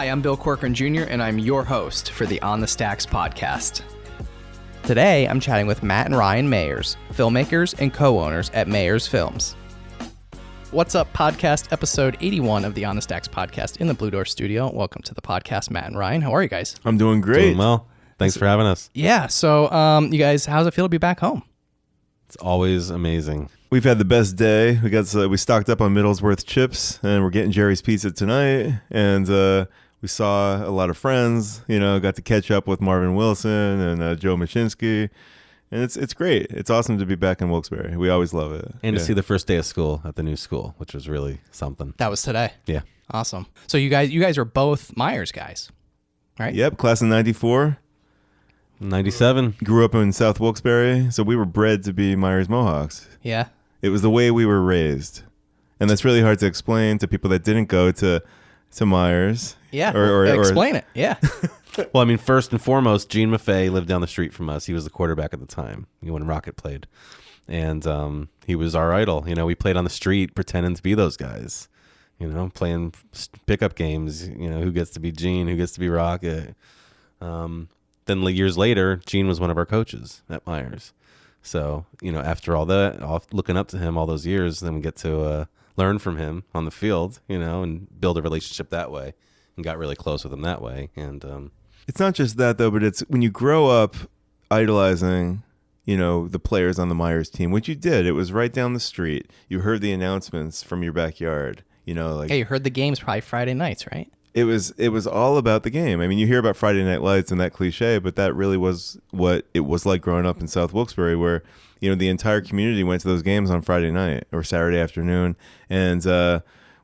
Hi, I'm Bill Corcoran Jr., and I'm your host for the On the Stacks podcast. Today, I'm chatting with Matt and Ryan Meyers, filmmakers and co-owners at Meyers Films. What's up, podcast episode 81 of the On the Stacks podcast in the Blue Door studio. Welcome to the podcast, Matt and Ryan. How are you guys? I'm doing great. Doing well. Thanks for having us. Yeah, so you guys, how's it feel to be back home? It's always amazing. We've had the best day. We stocked up on Middlesworth chips, and we're getting Jerry's Pizza tonight. And we saw a lot of friends. You know, got to catch up with Marvin Wilson and Joe Machinsky, and it's great. It's awesome to be back in Wilkes-Barre. We always love it. And to see the first day of school at the new school, which was really something. That was today. Yeah. Awesome. So you guys are both Meyers guys, right? Yep, class of '94. 97. Grew up in South Wilkes-Barre, so we were bred to be Meyers Mohawks. Yeah. It was the way we were raised, and that's really hard to explain to people that didn't go to Meyers. Yeah. Or explain it. Yeah. Well, I mean, first and foremost, Gene Maffei lived down the street from us. He was the quarterback at the time when Rocket played, and he was our idol. You know, we played on the street pretending to be those guys. You know, playing pickup games. You know, who gets to be Gene, who gets to be Rocket. Then years later, Gene was one of our coaches at Meyers. So, you know, after all that, looking up to him all those years, then we get to learn from him on the field, you know, and build a relationship that way, and got really close with him that way. And it's not just that, though, but it's when you grow up idolizing, you know, the players on the Meyers team, which you did. It was right down the street. You heard the announcements from your backyard, you know. Like, hey, you heard the games probably Friday nights, right? It was all about the game. I mean, you hear about Friday Night Lights and that cliche, but that really was what it was like growing up in South Wilkes-Barre, where, you know, the entire community went to those games on Friday night or Saturday afternoon. And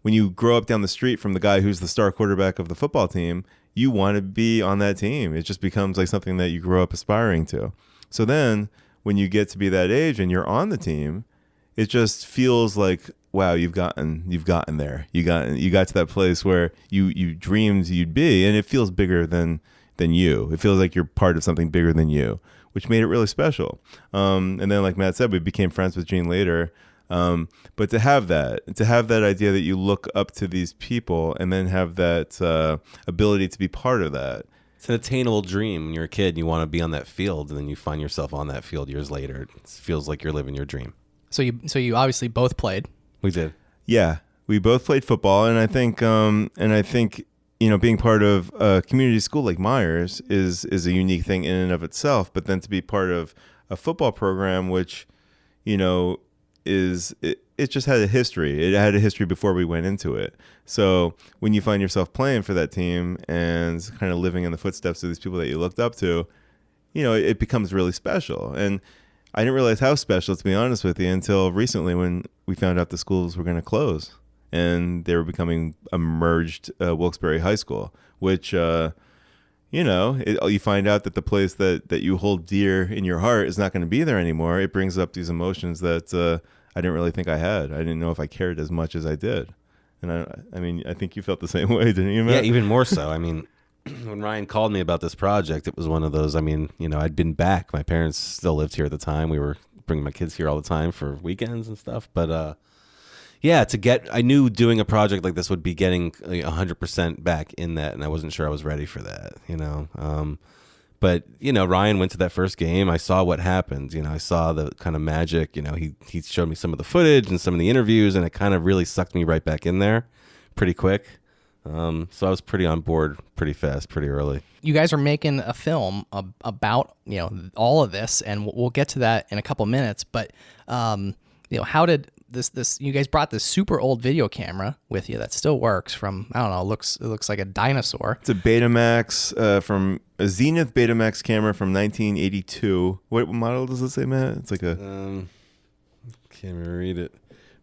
when you grow up down the street from the guy who's the star quarterback of the football team, you want to be on that team. It just becomes like something that you grow up aspiring to. So then when you get to be that age and you're on the team, it just feels like, wow, you've gotten there. You got to that place where you dreamed you'd be, and it feels bigger than you. It feels like you're part of something bigger than you, which made it really special. And then, like Matt said, we became friends with Gene later. But to have that idea that you look up to these people, and then have that ability to be part of that. it's an attainable dream. When you're a kid, you want to be on that field, and then you find yourself on that field years later. It feels like you're living your dream. So you obviously both played. We did. Yeah, we both played football, and I think you know, being part of a community school like Meyers is a unique thing in and of itself. But then to be part of a football program, which, you know, it just had a history. It had a history before we went into it. So when you find yourself playing for that team and kind of living in the footsteps of these people that you looked up to, you know, it becomes really special. And I didn't realize how special, to be honest with you, until recently when we found out the schools were going to close and they were becoming a merged Wilkes-Barre High School, which, you know, you find out that the place that you hold dear in your heart is not going to be there anymore. It brings up these emotions that I didn't really think I had. I didn't know if I cared as much as I did. And I mean, I think you felt the same way, didn't you, Matt? Yeah, even more so. I mean, when Ryan called me about this project, it was one of those, I mean, you know, I'd been back. My parents still lived here at the time. We were bringing my kids here all the time for weekends and stuff. But yeah, I knew doing a project like this would be getting 100% back in that, and I wasn't sure I was ready for that, you know. But, you know, Ryan went to that first game. I saw what happened. You know, I saw the kind of magic. You know, he showed me some of the footage and some of the interviews, and it kind of really sucked me right back in there pretty quick. So I was pretty on board pretty fast, pretty early. You guys are making a film about, you know, all of this, and we'll get to that in a couple minutes. But, you know, how did this you guys brought this super old video camera with you that still works from, I don't know, it looks like a dinosaur. It's a Betamax from a Zenith Betamax camera from 1982. What model does it say, Matt? It's like a can't even read it.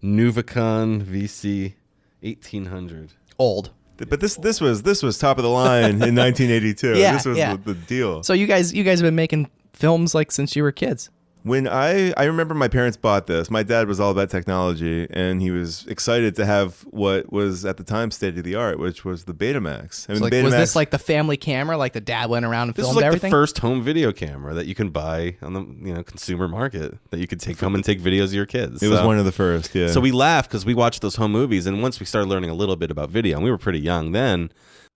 Nuvicon VC 1800. Old. But this was top of the line in 1982. Yeah, this was yeah. the deal. So you guys have been making films like since you were kids. When I remember my parents bought this, my dad was all about technology, and he was excited to have what was at the time state of the art, which was the Betamax. I mean, So like, Betamax, was this like the family camera, like the dad went around and This is filmed like everything? the first home video camera that you can buy on the consumer market that you could take home and take videos of your kids. It was one of the first, yeah. So we laughed because we watched those home movies, and once we started learning a little bit about video, and we were pretty young then,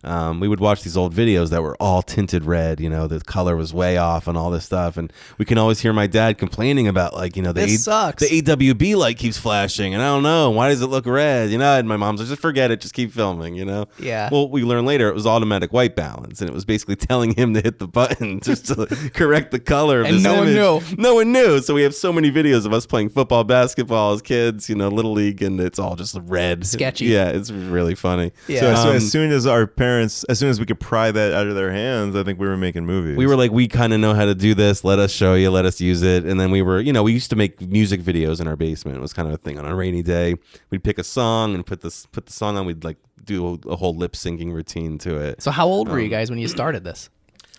we would watch these old videos that were all tinted red. The color was way off and all this stuff, and we can always hear my dad complaining about This sucks. the AWB light keeps flashing, and I don't know why does it look red. And my mom's like, just forget it, just keep filming. Yeah. Well, we learned later it was automatic white balance, and it was basically telling him to hit the button just to correct the color of And this no one image. knew. No one knew. So we have so many videos of us playing football, basketball as kids, Little League, and it's all just red. Sketchy. Yeah, it's really funny. Yeah. So as soon as our parents, as soon as we could pry that out of their hands, I think we were making movies. We were like, we kind of know how to do this. Let us show you. Let us use it. And then we were, we used to make music videos in our basement. It was kind of a thing. On a rainy day, we'd pick a song and put the song on. We'd do a whole lip syncing routine to it. So how old were you guys when you started this?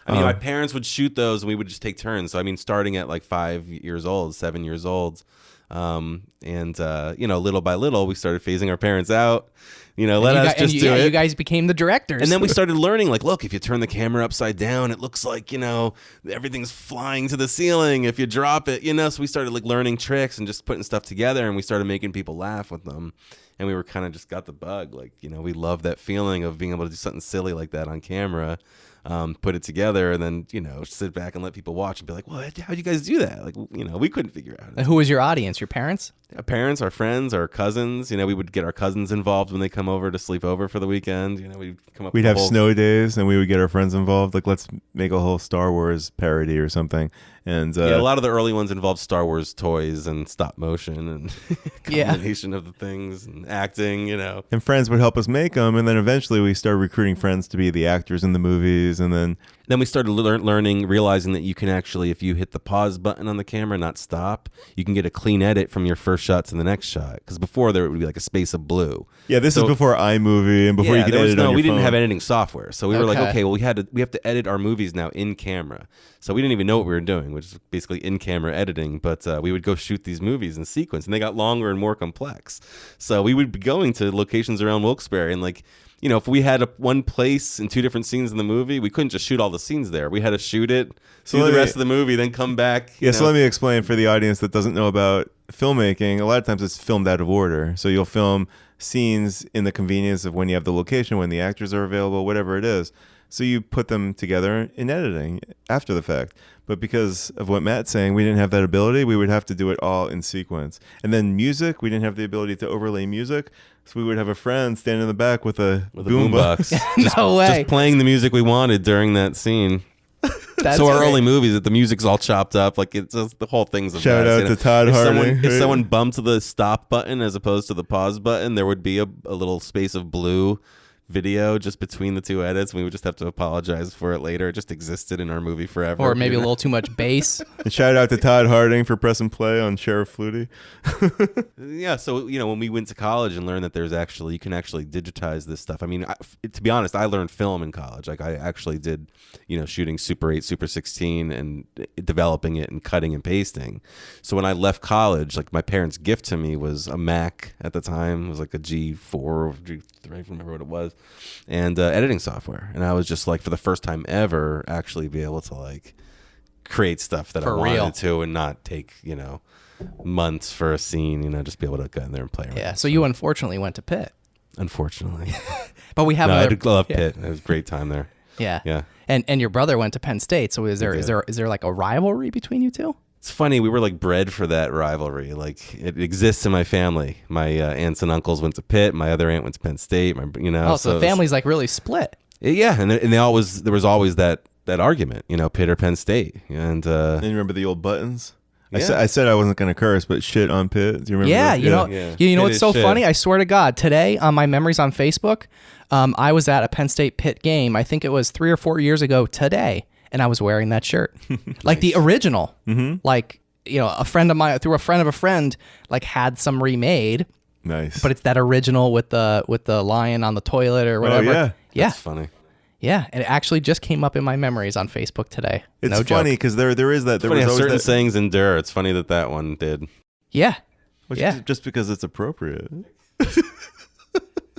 I mean, my parents would shoot those, and we would just take turns. So I mean, starting at 5 years old, 7 years old. Little by little, we started phasing our parents out. Let us just do it. You guys became the directors. And then we started learning, look, if you turn the camera upside down, it looks like, everything's flying to the ceiling if you drop it, So we started learning tricks and just putting stuff together, and we started making people laugh with them. And we were kind of just got the bug. We love that feeling of being able to do something silly like that on camera. Put it together, and then sit back and let people watch and be like, "Well, how'd you guys do that?" We couldn't figure out. And who was your audience? Your parents? Our parents, our friends, our cousins. We would get our cousins involved when they come over to sleep over for the weekend. We'd come up. We'd with have snow days, and we would get our friends involved. Let's make a whole Star Wars parody or something. And a lot of the early ones involved Star Wars toys and stop motion and combination of the things and acting. And friends would help us make them, and then eventually we started recruiting friends to be the actors in the movies, and then we started learning, realizing that you can actually, if you hit the pause button on the camera, not stop, you can get a clean edit from your first shot to the next shot. Because before there would be a space of blue. Yeah, this is before iMovie and before you could edit on your we phone. didn't have editing software, so we were like, okay, well we have to edit our movies now in camera. So we didn't even know what we were doing, which is basically in camera editing. But we would go shoot these movies in sequence, and they got longer and more complex. So we would be going to locations around Wilkes-Barre, and if we had one place in two different scenes in the movie, we couldn't just shoot all the scenes there. We had to shoot it, do the rest of the movie, then come back. So let me explain for the audience that doesn't know about filmmaking. A lot of times it's filmed out of order. So you'll film scenes in the convenience of when you have the location, when the actors are available, whatever it is. So you put them together in editing after the fact. But because of what Matt's saying, we didn't have that ability. We would have to do it all in sequence. And then music, we didn't have the ability to overlay music. So we would have a friend stand in the back with a boombox. No way. Just playing the music we wanted during that scene. So our early movies, the music's all chopped up, it's just, the whole thing's a Shout mess, out to Todd Harding. If someone bumped the stop button as opposed to the pause button, there would be a little space of blue video just between the two edits. We would just have to apologize for it later. It just existed in our movie forever. Or maybe a little too much bass. And shout out to Todd Harding for pressing play on Sheriff Flutie. Yeah, so when we went to college and learned that you can actually digitize this stuff. I mean, to be honest, I learned film in college. I actually did, shooting Super 8, Super 16, and developing it and cutting and pasting. So when I left college, my parents' gift to me was a Mac at the time. It was a G4 or G3, I don't remember what it was, and editing software. And I was just for the first time ever, actually be able to create stuff that I wanted to and not take, months for a scene, just be able to go in there and play around. Yeah, so you unfortunately went to Pitt. Unfortunately. But we have I love Pitt. It was a great time there. Yeah. Yeah. And your brother went to Penn State, so is there a rivalry between you two? It's funny, we were bred for that rivalry. It exists in my family. My aunts and uncles went to Pitt. My other aunt went to Penn State. So the family's really split. Yeah, and there was always that argument, Pitt or Penn State. And And you remember the old buttons? Yeah. I said I wasn't going to curse, but shit on Pitt. Do you remember? Yeah, that? You know It what's is so shit. funny? I swear to God, today on my memories on Facebook, I was at a Penn State Pitt game. I think it was 3 or 4 years ago today, and I was wearing that shirt, the original. Mm-hmm. A friend of mine, through a friend of a friend, had some remade. Nice. But it's that original with the lion on the toilet or whatever. Oh, yeah. Yeah. That's funny. Yeah, and it actually just came up in my memories on Facebook today. It's no funny joke. because there is that. There Funny was how always certain that, sayings endure. It's funny that one did. Yeah. just because it's appropriate.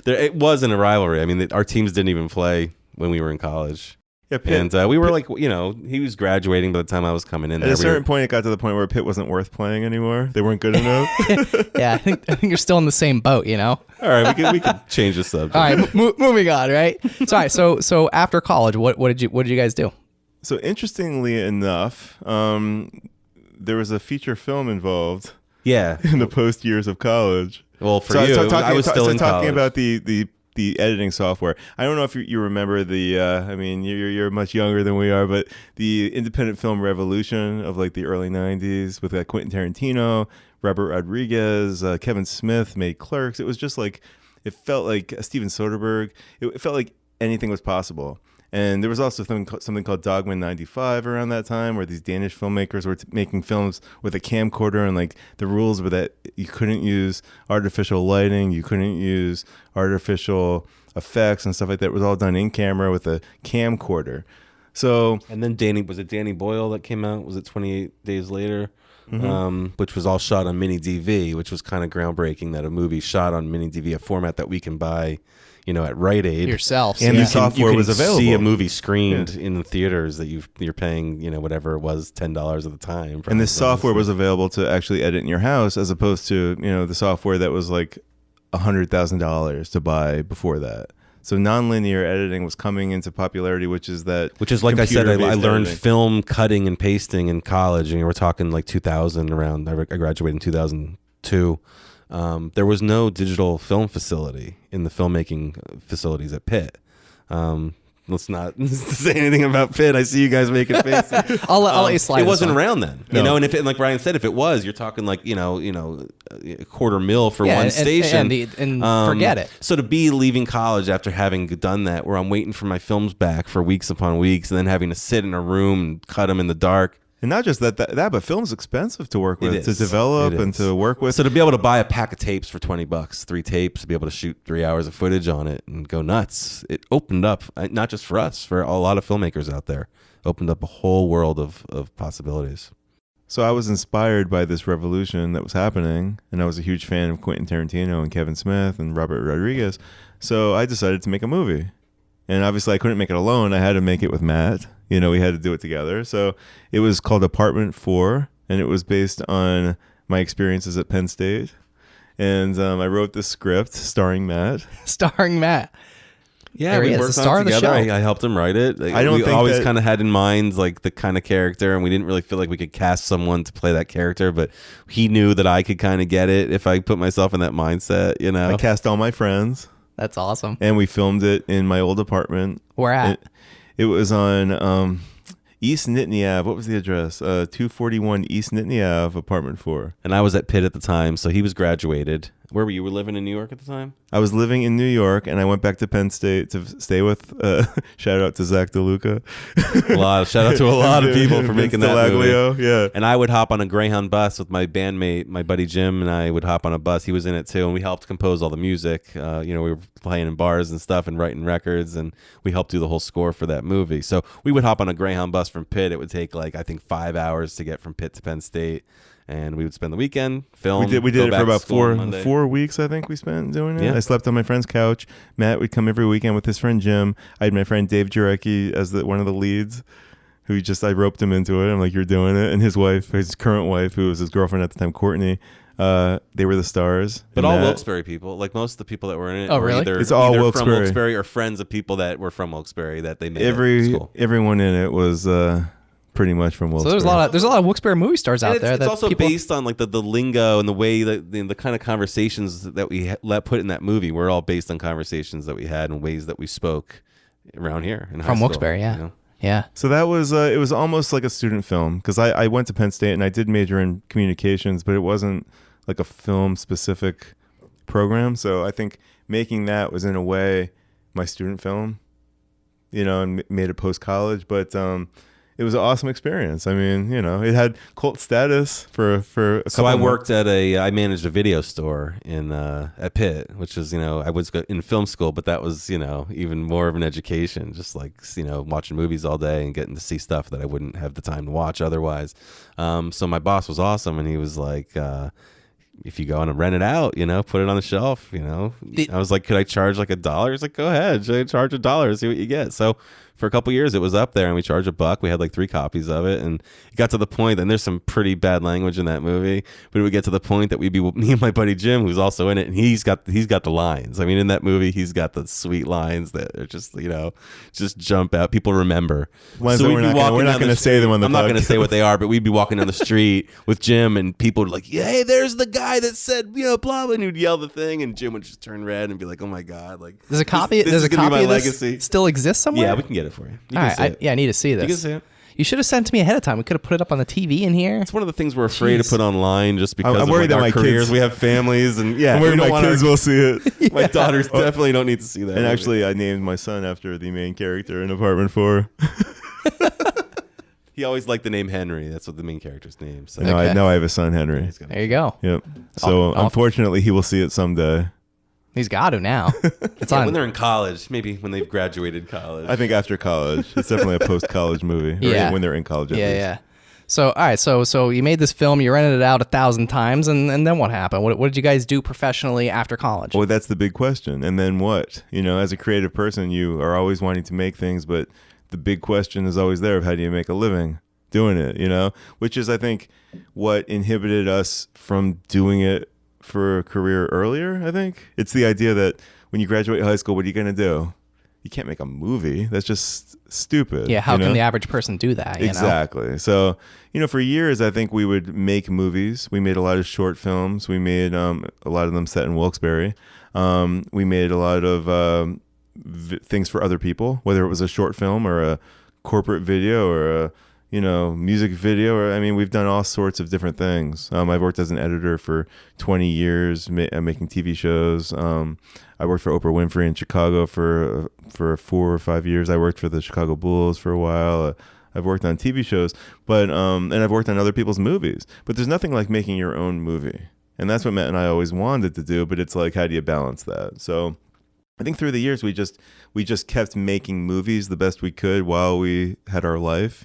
It wasn't a rivalry. I mean, our teams didn't even play when we were in college. Yeah, Pitt, and we were like, he was graduating by the time I was coming in. At a certain point, it got to the point where Pitt wasn't worth playing anymore. They weren't good enough. Yeah, I think you're still in the same boat, All right, we could change the subject. All right, moving on, right? So after college, what did you guys do? So interestingly enough, there was a feature film involved. Yeah, in the post years of college. Well, for you, I was still in talking college. about the editing software. I don't know if you remember the. I mean, you're much younger than we are, but the independent film revolution of like the early '90s with Quentin Tarantino, Robert Rodriguez, Kevin Smith made Clerks. It was just like it felt like Steven Soderbergh. It felt like anything was possible. And there was also something called Dogman 95 around that time, where these Danish filmmakers were making films with a camcorder, and like the rules were that you couldn't use artificial lighting, you couldn't use artificial effects and stuff like that. It was all done in camera with a camcorder. So, and then Danny Boyle that came out. Was it 28 Days Later? Which was all shot on mini DV, which was kind of groundbreaking that a movie shot on mini DV, a format that we can buy, at Rite Aid yourself, and the software was available. See a movie screened in the theaters that you're paying, whatever it was, $10 at the time. And this software was available to actually edit in your house, as opposed to the software that was like $100,000 to buy before that. So nonlinear editing was coming into popularity, which is like I said, I learned film cutting and pasting in college, and we're talking like 2000 around. I graduated in 2002. There was no digital film facility in the filmmaking facilities at Pitt. Let's not say anything about Pitt. I see you guys making faces. I'll let you slide. It wasn't around then, No. and like Ryan said, if it was, you're talking like $250,000 for one station, and forget it. So to be leaving college after having done that, where I'm waiting for my films back for weeks upon weeks, and then having to sit in a room and cut them in the dark. And not just that, but film's expensive to work with, to develop and to work with. So to be able to buy a pack of tapes for $20, 3 tapes, to be able to shoot 3 hours of footage on it and go nuts, it opened up, not just for us, for a lot of filmmakers out there, opened up a whole world of possibilities. So I was inspired by this revolution that was happening, and I was a huge fan of Quentin Tarantino and Kevin Smith and Robert Rodriguez. So I decided to make a movie. And obviously I couldn't make it alone. I had to make it with Matt. We had to do it together. So it was called Apartment 4, and it was based on my experiences at Penn State. And I wrote the script starring Matt. Yeah, there we worked on it together. I helped him write it. I don't we think always that- kind of had in mind like the kind of character, and we didn't really feel like we could cast someone to play that character, but he knew that I could kind of get it if I put myself in that mindset. I cast all my friends. That's awesome. And we filmed it in my old apartment. Where at? It was on East Nittany Ave. What was the address? 241 East Nittany Ave, Apartment 4. And I was at Pitt at the time, so he was graduated. Where were you? You were living in New York at the time? I was living in New York, and I went back to Penn State to stay with, shout out to Zach DeLuca. Shout out to a lot of people for making that movie. Yeah. And I would hop on a Greyhound bus with my bandmate, my buddy Jim, and I would hop on a bus. He was in it too, and we helped compose all the music. We were playing in bars and stuff and writing records, and we helped do the whole score for that movie. So we would hop on a Greyhound bus from Pitt. It would take I think 5 hours to get from Pitt to Penn State. And we would spend the weekend, film. We did it for about 4 weeks, I think we spent doing it. Yeah. I slept on my friend's couch. Matt would come every weekend with his friend Jim. I had my friend Dave Jarecki as one of the leads, who I roped him into it. I'm like, you're doing it. And his wife, his current wife, who was his girlfriend at the time, Courtney, they were the stars. But all Wilkes-Barre people, like most of the people that were in it, Oh, were really? It's all either Wilkes-Barre. from Wilkes-Barre or friends of people that were from Wilkes-Barre that they met at school. Everyone in it was pretty much from Wilkes-Barre. So there's a lot of Wilkes-Barre movie stars out there. It's also based on like the lingo and the way that the kind of conversations that we put in that movie were all based on conversations that we had and ways that we spoke around here in high from school, Wilkes-Barre. Yeah. Yeah. So that was it was almost like a student film, because I went to Penn State and I did major in communications, but it wasn't like a film specific program. So I think making that was in a way my student film, and made it post college, but it was an awesome experience. I mean, it had cult status for a couple. So I worked I managed a video store at Pitt, which was, I was in film school, but that was, even more of an education, just like, watching movies all day and getting to see stuff that I wouldn't have the time to watch otherwise. So my boss was awesome, and he was like, if you go on and rent it out, put it on the shelf, I was like, could I charge like $1? He's like, go ahead, charge $1, see what you get. So for a couple years. It was up there, and we charged $1. We had like 3 copies of it, and it got to the point. And there's some pretty bad language in that movie, but it would get to the point that we'd be me and my buddy Jim, who's also in it, and he's got the lines. I mean, in that movie, he's got the sweet lines that are just just jump out. People remember. So we're not going to say them on the. I'm not going to say what they are, but we'd be walking down the street with Jim, and people would like, yeah, hey, there's the guy that said blah blah, and he'd yell the thing, and Jim would just turn red and be like, oh my god, like there's a copy. This is gonna be my legacy. Still exists somewhere? Yeah, we can get it for you. All right, I need to see this. You can see it. You should have sent it to me ahead of time. We could have put it up on the TV in here. It's one of the things we're afraid to put online just because I'm worried of that our my careers. kids, we have families, and I'm worried my kids will see it. My daughters definitely don't need to see that. And actually, I named my son after the main character in Apartment 4. He always liked the name Henry. That's what the main character's name. So. No, I know I have a son, Henry. There you go. Yep. So unfortunately, he will see it someday. He's got to now. It's on when they're in college, maybe when they've graduated college. I think after college, it's definitely a post-college movie. Yeah. Or when they're in college. Yeah. So all right, so you made this film, you rented it out 1,000 times, and then what happened? What did you guys do professionally after college? Well, that's the big question. And then what? As a creative person, you are always wanting to make things, but the big question is always there of how do you make a living doing it? Which is, I think, what inhibited us from doing it for a career earlier. I think it's the idea that when you graduate high school, what are you going to do? You can't make a movie. That's just stupid. Yeah, how can the average person do that? Exactly. So, for years, I think we would make movies. We made a lot of short films. We made a lot of them set in Wilkes-Barre. We made a lot of things for other people, whether it was a short film or a corporate video or a music video, or we've done all sorts of different things. I've worked as an editor for 20 years, making TV shows. I worked for Oprah Winfrey in Chicago for 4 or 5 years. I worked for the Chicago Bulls for a while. I've worked on TV shows, but and I've worked on other people's movies. But there's nothing like making your own movie, and that's what Matt and I always wanted to do. But it's like, how do you balance that? So I think through the years we just kept making movies the best we could while we had our life.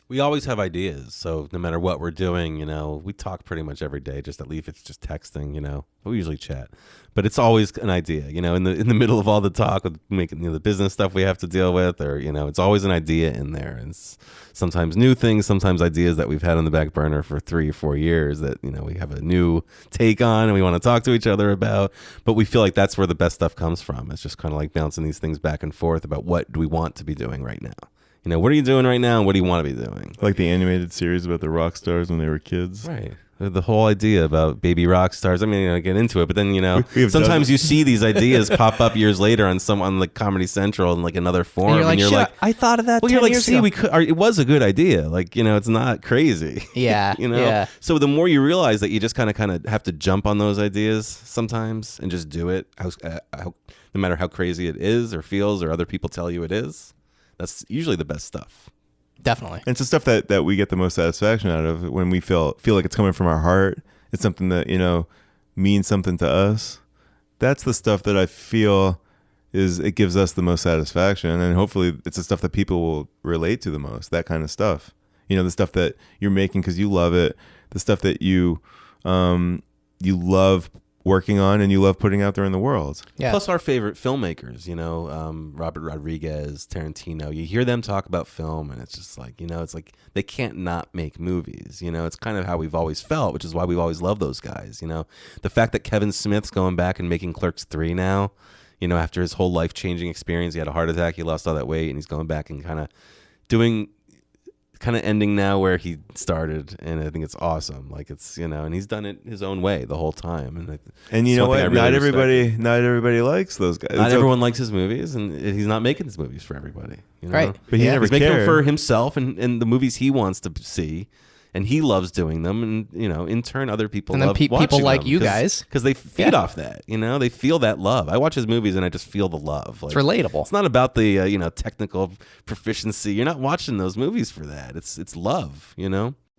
We always have ideas, so no matter what we're doing, we talk pretty much every day. Just at least it's just texting, we usually chat, but it's always an idea, in the middle of all the talk with making the business stuff we have to deal with, or it's always an idea in there, and it's sometimes new things, sometimes ideas that we've had on the back burner for 3 or 4 years that we have a new take on and we want to talk to each other about. But we feel like that's where the best stuff comes from. It's just kind of like bouncing these things back and forth about what do we want to be doing right now. What are you doing right now and what do you want to be doing? Like the animated series about the rock stars when they were kids. Right. The whole idea about baby rock stars. I get into it, but then, sometimes you see these ideas pop up years later on like Comedy Central in like another forum. And you're like, I thought of that 10 years ago. We could, it was a good idea. Like, it's not crazy. Yeah. Yeah. So the more you realize that you just kind of have to jump on those ideas sometimes and just do it, no matter how crazy it is or feels or other people tell you it is. That's usually the best stuff. Definitely. And it's the stuff that we get the most satisfaction out of when we feel like it's coming from our heart. It's something that, means something to us. That's the stuff that I feel it gives us the most satisfaction. And hopefully it's the stuff that people will relate to the most, that kind of stuff. The stuff that you're making because you love it, the stuff that you love working on and you love putting out there in the world. Yeah. Plus our favorite filmmakers, Robert Rodriguez, Tarantino. You hear them talk about film and it's just like, it's like they can't not make movies. It's kind of how we've always felt, which is why we've always loved those guys. The fact that Kevin Smith's going back and making Clerks 3 now, after his whole life-changing experience, he had a heart attack, he lost all that weight, and he's going back and kind of ending now where he started, and I think it's awesome. Like it's and he's done it his own way the whole time, and you know what? Really not everybody likes those guys. Not everyone likes his movies, and he's not making his movies for everybody, right? But he never he's making them for himself and the movies he wants to see. And he loves doing them, and in turn, other people love watching people like them you guys because they feed off that. They feel that love. I watch his movies and I just feel the love. Like, it's relatable. It's not about the technical proficiency. You're not watching those movies for that. It's love.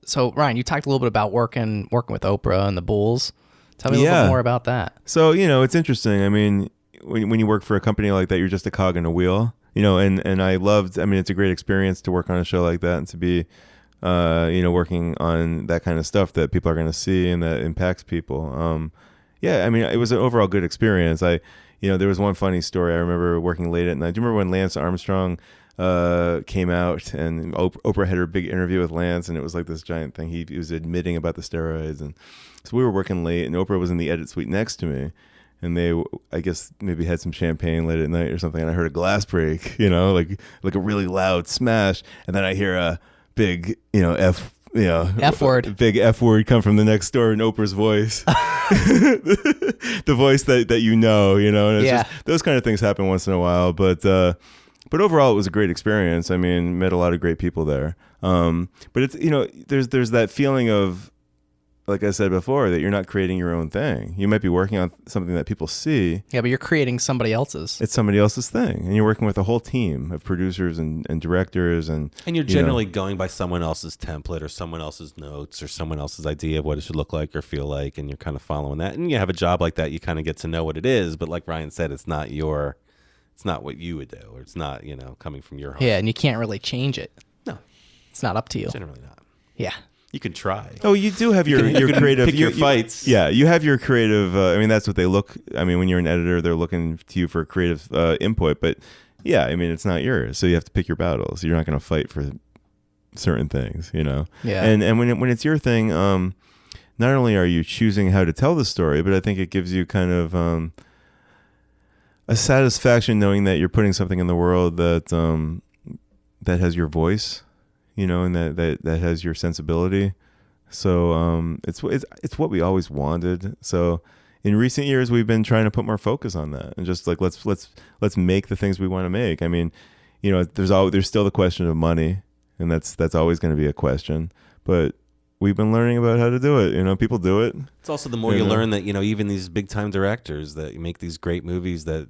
So Ryan, you talked a little bit about working with Oprah and the Bulls. Tell me a little bit more about that. So it's interesting. I mean, when you work for a company like that, you're just a cog in a wheel. And I loved. I mean, it's a great experience to work on a show like that and to be. Working on that kind of stuff that people are going to see and that impacts people. It was an overall good experience. There was one funny story. I remember working late at night. Do you remember when Lance Armstrong came out, and Oprah had her big interview with Lance, and it was like this giant thing. He was admitting about the steroids, and so we were working late, and Oprah was in the edit suite next to me, and they, I guess, maybe had some champagne late at night or something, and I heard a glass break, like a really loud smash, and then I hear a big, F word. Big F word come from the next door in Oprah's voice. The voice that and it's just, those kind of things happen once in a while, but overall it was a great experience. I mean, met a lot of great people there. But it's, there's that feeling of, like I said before, that you're not creating your own thing. You might be working on something that people see. Yeah, but you're creating somebody else's. It's somebody else's thing. And you're working with a whole team of producers and directors. And you're generally going by someone else's template or someone else's notes or someone else's idea of what it should look like or feel like. And you're kind of following that. And you have a job like that, you kind of get to know what it is. But like Ryan said, it's not what you would do. Or it's not, coming from your heart. Yeah, and you can't really change it. No. It's not up to you. Generally not. Yeah. You can try. Oh, you do have your creative... Pick your fights. Yeah, you have your creative... that's what they look... when you're an editor, they're looking to you for creative input. But yeah, it's not yours. So you have to pick your battles. You're not going to fight for certain things, Yeah. And when it's your thing, not only are you choosing how to tell the story, but I think it gives you kind of a satisfaction knowing that you're putting something in the world that has your voice. And that has your sensibility. So it's what we always wanted. So in recent years, we've been trying to put more focus on that and just like let's make the things we want to make. There's still the question of money, and that's always going to be a question. But we've been learning about how to do it. People do it. It's also the more you learn that, even these big time directors that make these great movies that,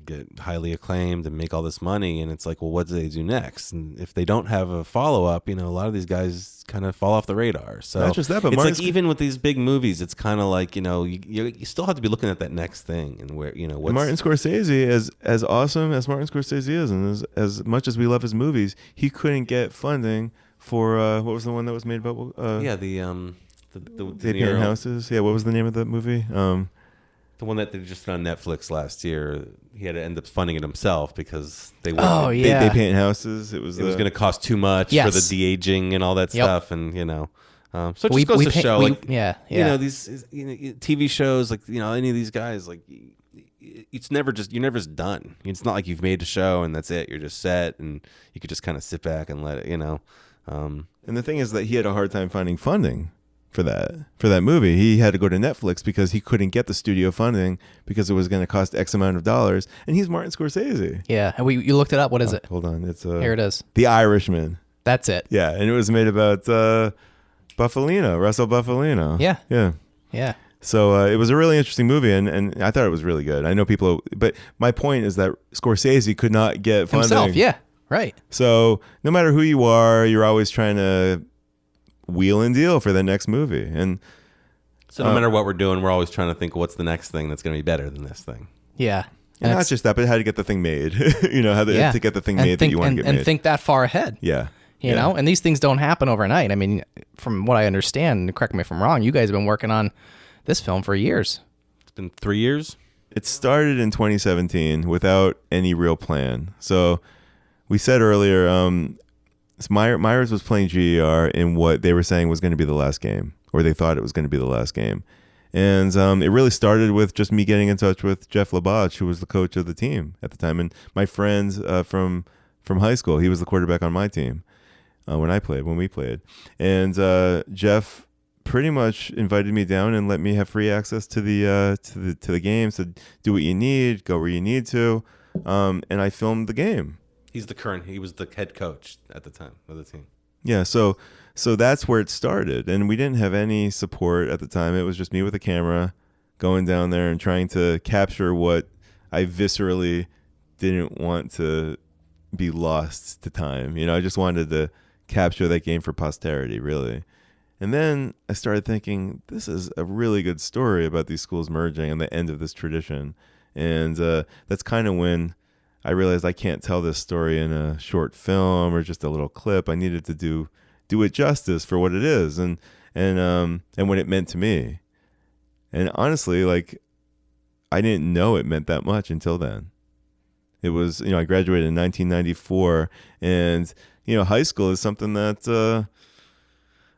get highly acclaimed and make all this money. And it's like, well, what do they do next? And if they don't have a follow up, a lot of these guys kind of fall off the radar. So not just that, but it's like even with these big movies, it's kind of like, you still have to be looking at that next thing and where, what's... Martin Scorsese, as awesome as Martin Scorsese is, and as much as we love his movies, he couldn't get funding for what was the one that was made about the paint houses. Yeah, what was the name of that movie? The one that they just did on Netflix last year. He had to end up funding it himself because they they paint houses. It was going to cost too much for the de-aging and all that stuff, and so it just goes to show these TV shows, like any of these guys, like it's never just you're never just done. It's not like you've made a show and that's it. You're just set and you could just kind of sit back and let it, And the thing is that he had a hard time finding funding for that movie. He had to go to Netflix because he couldn't get the studio funding because it was going to cost X amount of dollars. And he's Martin Scorsese. Yeah, and you looked it up. What is it? Hold on, it's here it is. The Irishman. That's it. Yeah, and it was made about Russell Buffalino. Yeah. So it was a really interesting movie, and I thought it was really good. I know people, but my point is that Scorsese could not get funding himself. Yeah, right. So no matter who you are, you're always trying to wheel and deal for the next movie. And so no matter what we're doing, we're always trying to think what's the next thing that's going to be better than this thing. Yeah. And not just that, but how to get the thing made. How to get the thing made that you want to get made. And think that far ahead. Yeah. You know, and these things don't happen overnight. I mean, from what I understand, correct me if I'm wrong, you guys have been working on this film for years. It's been 3 years. It started in 2017 without any real plan. So we said earlier, Meyers was playing G.A.R. in what they were saying was going to be the last game, or they thought it was going to be the last game. And it really started with just me getting in touch with Jeff Labach, who was the coach of the team at the time. And my friends from high school, he was the quarterback on my team when we played. And Jeff pretty much invited me down and let me have free access to the game. Said, do what you need, go where you need to. And I filmed the game. He was the head coach at the time of the team. Yeah, so that's where it started, and we didn't have any support at the time. It was just me with a camera going down there and trying to capture what I viscerally didn't want to be lost to time. I just wanted to capture that game for posterity, really. And then I started thinking, this is a really good story about these schools merging and the end of this tradition. And that's kind of when I realized I can't tell this story in a short film or just a little clip. I needed to do it justice for what it is and what it meant to me. And honestly, like, I didn't know it meant that much until then. It was, I graduated in 1994, and high school is something that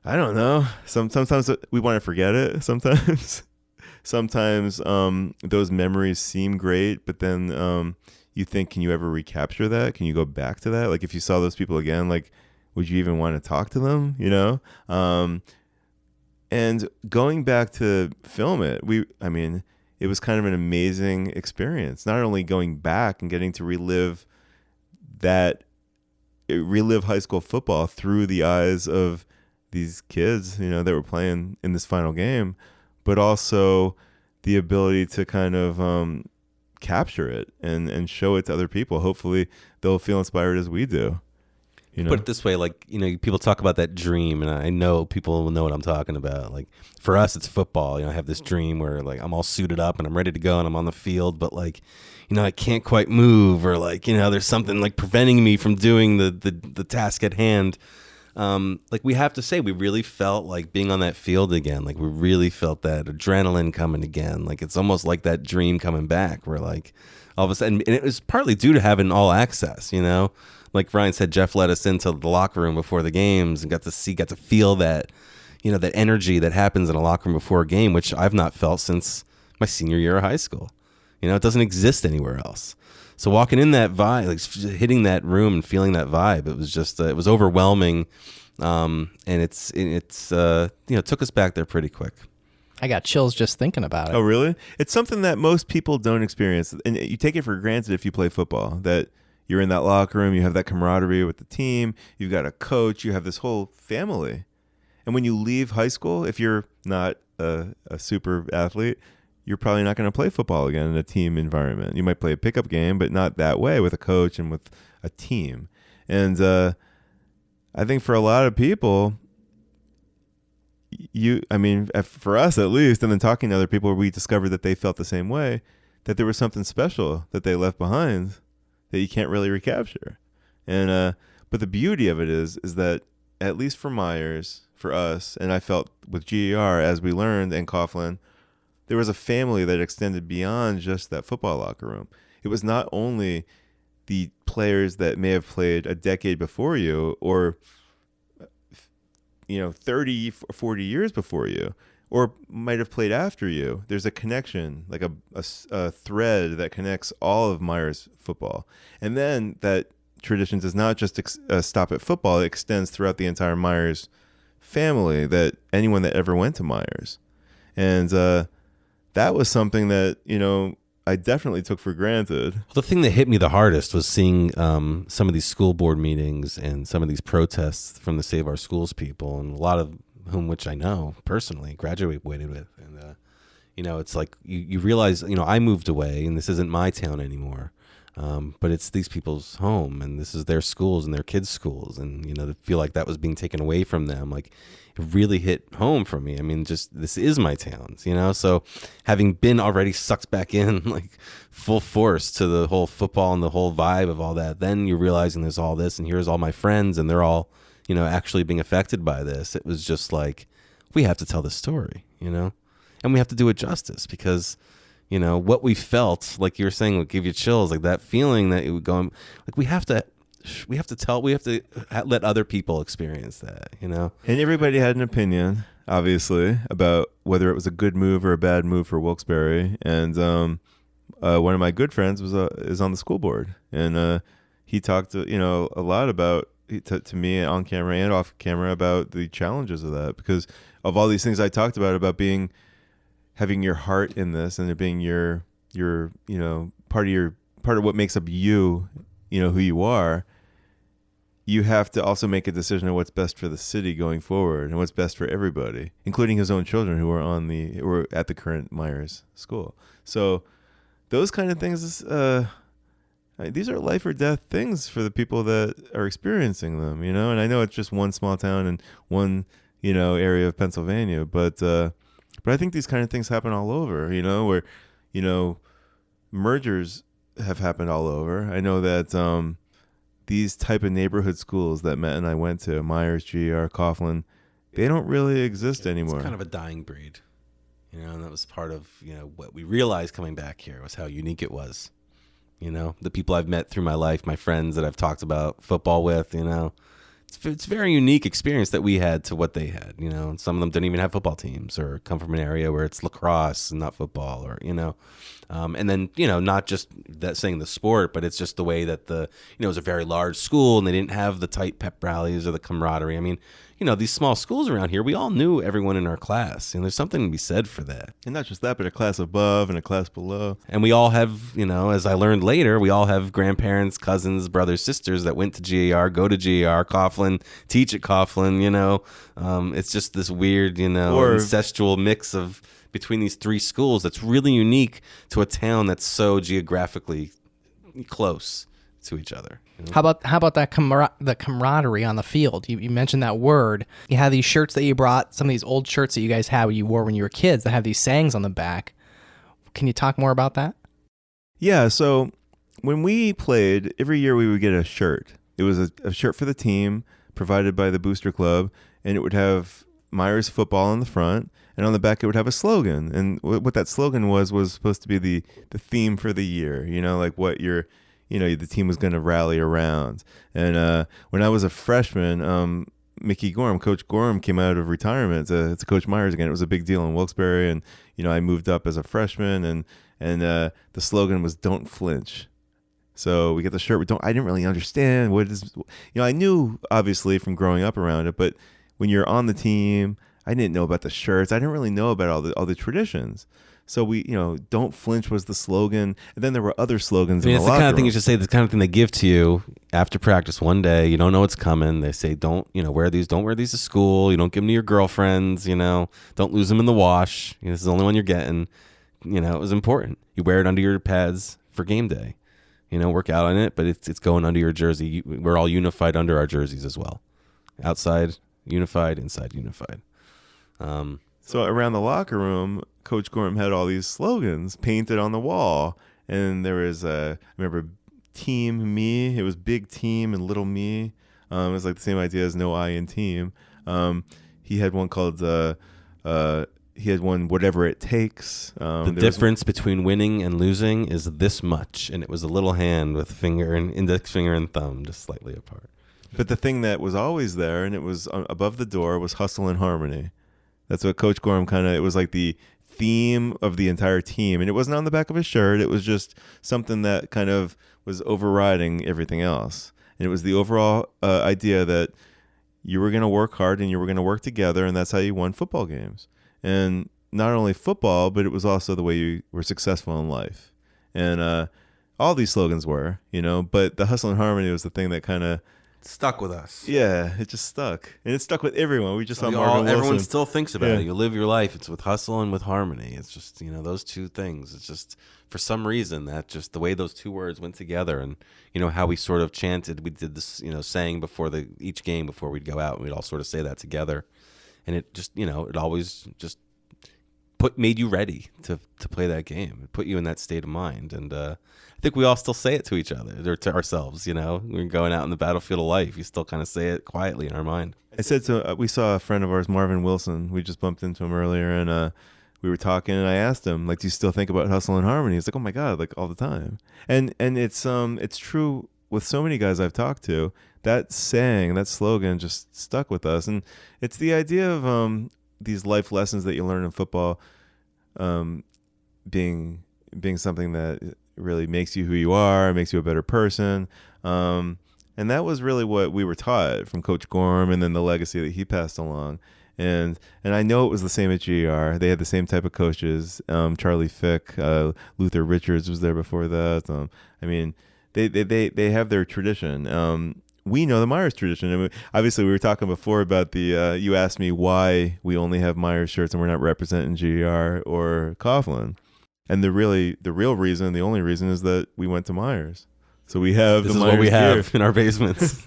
I don't know. Sometimes we want to forget it. Sometimes those memories seem great, but then you think, can you ever recapture that? Can you go back to that? Like if you saw those people again, like would you even want to talk to them? And going back to film it, it was kind of an amazing experience. Not only going back and getting to relive high school football through the eyes of these kids, that were playing in this final game, but also the ability to kind of capture it and show it to other people. Hopefully they'll feel inspired as we do. Put it this way, like, people talk about that dream, and I know people will know what I'm talking about. Like, for us, it's football. I have this dream where, like, I'm all suited up and I'm ready to go and I'm on the field, but, like, I can't quite move, or, like, there's something, like, preventing me from doing the task at hand. Like, we have to say, we really felt like being on that field again. Like, we really felt that adrenaline coming again. Like, it's almost like that dream coming back, where, like, all of a sudden, and it was partly due to having all access, Like Ryan said, Jeff let us into the locker room before the games and got to feel that, that energy that happens in a locker room before a game, which I've not felt since my senior year of high school. It doesn't exist anywhere else. So walking in that vibe, like hitting that room and feeling that vibe, it was just, it was overwhelming. And it's took us back there pretty quick. I got chills just thinking about it. Oh, really? It's something that most people don't experience. And you take it for granted if you play football, that you're in that locker room, you have that camaraderie with the team, you've got a coach, you have this whole family. And when you leave high school, if you're not a super athlete, you're probably not going to play football again in a team environment. You might play a pickup game, but not that way with a coach and with a team. And I think for a lot of people, for us at least, and then talking to other people, we discovered that they felt the same way, that there was something special that they left behind that you can't really recapture. And but the beauty of it is that, at least for Meyers, for us, and I felt with G.A.R, as we learned, and Coughlin, there was a family that extended beyond just that football locker room. It was not only the players that may have played a decade before you, or 30 or 40 years before you, or might have played after you. There's a connection, like a thread that connects all of Meyers football. And then that tradition does not just stop at football. It extends throughout the entire Meyers family, that anyone that ever went to Meyers. And that was something that, I definitely took for granted. Well, the thing that hit me the hardest was seeing some of these school board meetings and some of these protests from the Save Our Schools people, and a lot of whom, which I know personally, graduated with. And, it's like you realize, I moved away and this isn't my town anymore. But it's these people's home, and this is their schools and their kids' schools. And, to feel like that was being taken away from them, like, it really hit home for me. This is my town, so having been already sucked back in, like, full force to the whole football and the whole vibe of all that, then you're realizing there's all this, and here's all my friends, and they're all, actually being affected by this. It was just like, we have to tell the story, and we have to do it justice, because what we felt, like you were saying, would give you chills, like that feeling that it would go, like, we have to let other people experience that, And everybody had an opinion, obviously, about whether it was a good move or a bad move for Wilkes-Barre. And one of my good friends is on the school board, and he talked a lot about to me on camera and off camera about the challenges of that, because of all these things I talked about having your heart in this, and it being your part of what makes up you, who you are. You have to also make a decision on what's best for the city going forward, and what's best for everybody, including his own children who are at the current Meyers school. So those kind of things, these are life or death things for the people that are experiencing them, And I know it's just one small town and one, area of Pennsylvania, but I think these kind of things happen all over, where, mergers have happened all over. I know that these type of neighborhood schools that Matt and I went to, Meyers, G.A.R, Coughlin, they don't really exist anymore. It's kind of a dying breed, and that was part of, what we realized coming back here was how unique it was. You know, the people I've met through my life, my friends that I've talked about football with, you know, it's a very unique experience that we had to what they had, you know, and some of them didn't even have football teams or come from an area where it's lacrosse and not football or, you know, and then, you know, not just that saying the sport, but it's just the way that it was a very large school and they didn't have the tight pep rallies or the camaraderie. I mean, you know, these small schools around here, we all knew everyone in our class, and there's something to be said for that. And not just that, but a class above and a class below. And we all have, you know, as I learned later, we all have grandparents, cousins, brothers, sisters that went to G.A.R, go to G.A.R, Coughlin, teach at Coughlin, you know. It's just this weird, you know, incestual mix of between these three schools that's really unique to a town that's so geographically close to each other. You know? How about that the camaraderie on the field? You mentioned that word. You had these shirts that you brought, some of these old shirts that you guys had you wore when you were kids that have these sayings on the back. Can you talk more about that? Yeah, so when we played, every year we would get a shirt. It was a shirt for the team provided by the Booster Club, and it would have Meyers football on the front, and on the back it would have a slogan. And what that slogan was supposed to be the theme for the year, you know, like what the team was going to rally around. And when I was a freshman, Mickey Gorham, Coach Gorham, came out of retirement to Coach Meyers again. It was a big deal in Wilkes-Barre, and you know I moved up as a freshman, and the slogan was "Don't flinch." So we get the shirt. I didn't really understand what it is. You know, I knew obviously from growing up around it, but when you're on the team, I didn't know about the shirts. I didn't really know about all the traditions. So we, you know, "Don't flinch" was the slogan, and then there were other slogans. I mean, in it's the the kind of locker thing you room. should say. The kind of thing they give to you after practice one day. You don't know what's coming. They say, "Don't, you know, wear these. Don't wear these to school. You don't give them to your girlfriends. You know, don't lose them in the wash. You know, this is the only one you're getting." You know, it was important. You wear it under your pads for game day. You know, work out on it, but it's going under your jersey. We're all unified under our jerseys as well. Outside unified, inside unified. So around the locker room, Coach Gorham had all these slogans painted on the wall. And there was, I remember, Team Me. It was Big Team and Little Me. It was like the same idea as no I in team. He had one called, Whatever It Takes. The difference between winning and losing is this much. And it was a little hand with index finger and thumb just slightly apart. But the thing that was always there, and it was above the door, was hustle and harmony. That's what Coach Gorham it was like the theme of the entire team. And it wasn't on the back of his shirt. It was just something that kind of was overriding everything else. And it was the overall idea that you were going to work hard and you were going to work together, and that's how you won football games. And not only football, but it was also the way you were successful in life. And all these slogans were, you know, but the hustle and harmony was the thing that kind of Stuck with us. Yeah, it just stuck. And it stuck with everyone. We just saw Marvin Wilson. Everyone still thinks about it. You live your life. It's with hustle and with harmony. It's just, you know, those two things. It's just, for some reason, that just the way those two words went together, and, you know, how we sort of chanted. We did this, you know, saying before each game before we'd go out, and we'd all sort of say that together. And it just, you know, it always just made you ready to play that game. It put you in that state of mind. And I think we all still say it to each other or to ourselves, you know. We're going out in the battlefield of life. You still kind of say it quietly in our mind. I said we saw a friend of ours, Marvin Wilson. We just bumped into him earlier, and we were talking, and I asked him, like, do you still think about hustle and harmony? He's like, oh my God, like all the time. And it's true with so many guys I've talked to. That saying, that slogan just stuck with us. And it's the idea of these life lessons that you learn in football being something that really makes you who you are, makes you a better person. And that was really what we were taught from Coach Gorham, and then the legacy that he passed along. And I know it was the same at G.A.R. They had the same type of coaches. Charlie Fick, Luther Richards was there before that. I mean, they have their tradition. We know the Meyers tradition. I mean, obviously, we were talking before about you asked me why we only have Meyers shirts and we're not representing G.A.R. or Coughlin. And the real reason, the only reason, is that we went to Meyers. So we have this the is Meyers what we gear. have in our basements.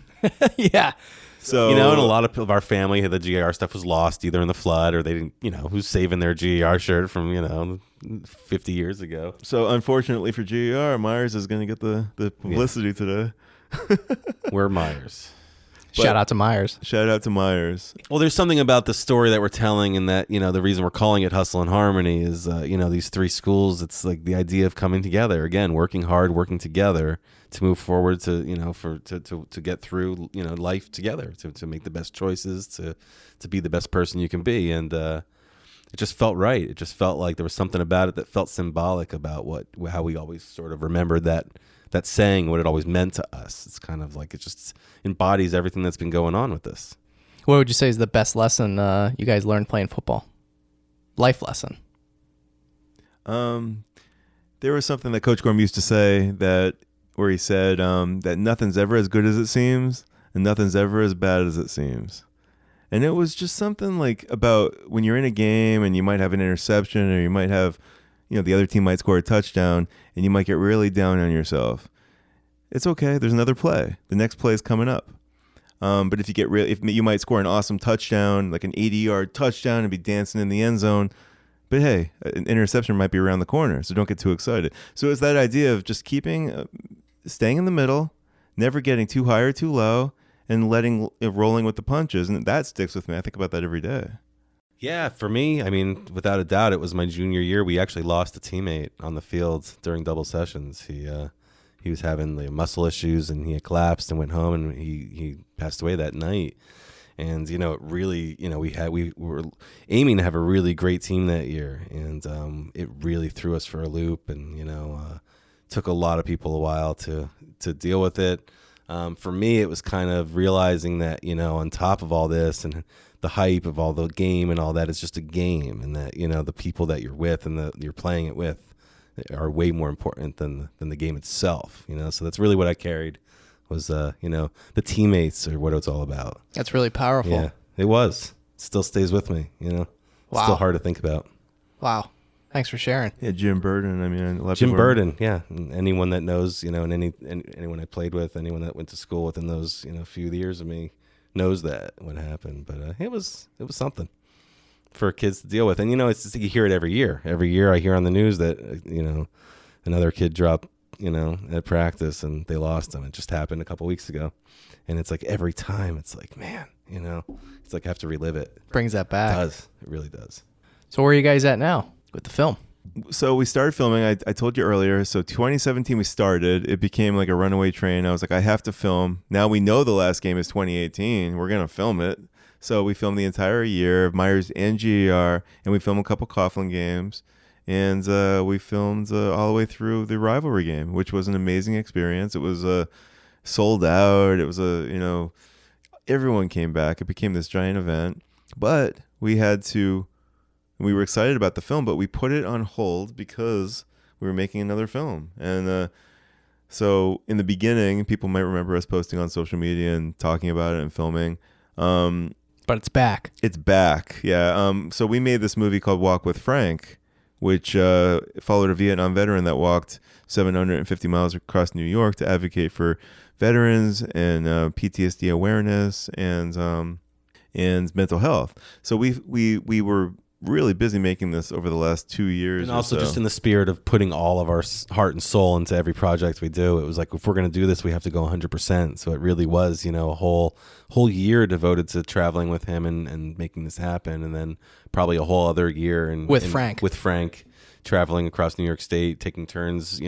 Yeah. So, you know, and a lot of our family, the G.A.R. stuff was lost either in the flood, or they didn't, you know, who's saving their G.A.R. shirt from, you know, 50 years ago. So unfortunately for G.A.R., Meyers is going to get the publicity today. We're Meyers. Shout out to Meyers. Shout out to Meyers. Well, there's something about the story that we're telling, and that, the reason we're calling it Hustle and Harmony is, these three schools. It's like the idea of coming together again, working hard, working together to move forward, to get through, life together, to make the best choices, to be the best person you can be, and it just felt right. It just felt like there was something about it that felt symbolic about how we always sort of remembered that saying, what it always meant to us. It's kind of like it just embodies everything that's been going on with this. What would you say is the best lesson you guys learned playing football? Life lesson. There was something that Coach Gorm used to say where he said that nothing's ever as good as it seems, and nothing's ever as bad as it seems. And it was just something like about when you're in a game and you might have an interception, or you might have, the other team might score a touchdown, and you might get really down on yourself. It's okay. There's another play. The next play is coming up. But if you might score an awesome touchdown, like an 80-yard touchdown, and be dancing in the end zone. But hey, an interception might be around the corner, so don't get too excited. So it's that idea of just staying in the middle, never getting too high or too low, and rolling with the punches. And that sticks with me. I think about that every day. Yeah, for me, without a doubt, it was my junior year. We actually lost a teammate on the field during double sessions. He was having muscle issues, and he had collapsed and went home, and he passed away that night. And it really, we were aiming to have a really great team that year, and it really threw us for a loop, and took a lot of people a while to deal with it. For me, it was kind of realizing that on top of all this and the hype of all the game and all that, it's just a game, and that the people that you're with and that you're playing it with are way more important than the game itself. So that's really what I carried. Was the teammates are what it's all about. That's really powerful. Yeah, it was. It still stays with me. Wow. It's still hard to think about. Wow. Thanks for sharing. Yeah, Jim Burden. Jim Burden. Yeah, and anyone that knows, and anyone I played with, anyone that went to school within those few years of me knows that what happened. But it was something for kids to deal with, and it's just, you hear it every year. Every year I hear on the news that another kid dropped at practice and they lost him. It just happened a couple weeks ago, and it's like every time it's like, man, it's like I have to relive it. Brings that back. It does. It really does. So where are you guys at now with the film? So we started filming. I told you earlier. So 2017 we started. It became like a runaway train. I was like, I have to film. Now we know the last game is 2018. We're gonna film it. So we filmed the entire year of Meyers and G.A.R, and we filmed a couple Coughlin games. And we filmed all the way through the rivalry game, which was an amazing experience. It was sold out. It was everyone came back. It became this giant event. But we were excited about the film, but we put it on hold because we were making another film. And so in the beginning, people might remember us posting on social media and talking about it and filming. But it's back. It's back, yeah. So we made this movie called Walk with Frank, which followed a Vietnam veteran that walked 750 miles across New York to advocate for veterans and PTSD awareness and mental health. So we were really busy making this over the last 2 years. And also just in the spirit of putting all of our heart and soul into every project we do. It was like, if we're going to do this, we have to go 100%. So it really was, a whole year devoted to traveling with him and making this happen. And then probably a whole other year with Frank, traveling across New York State, taking turns,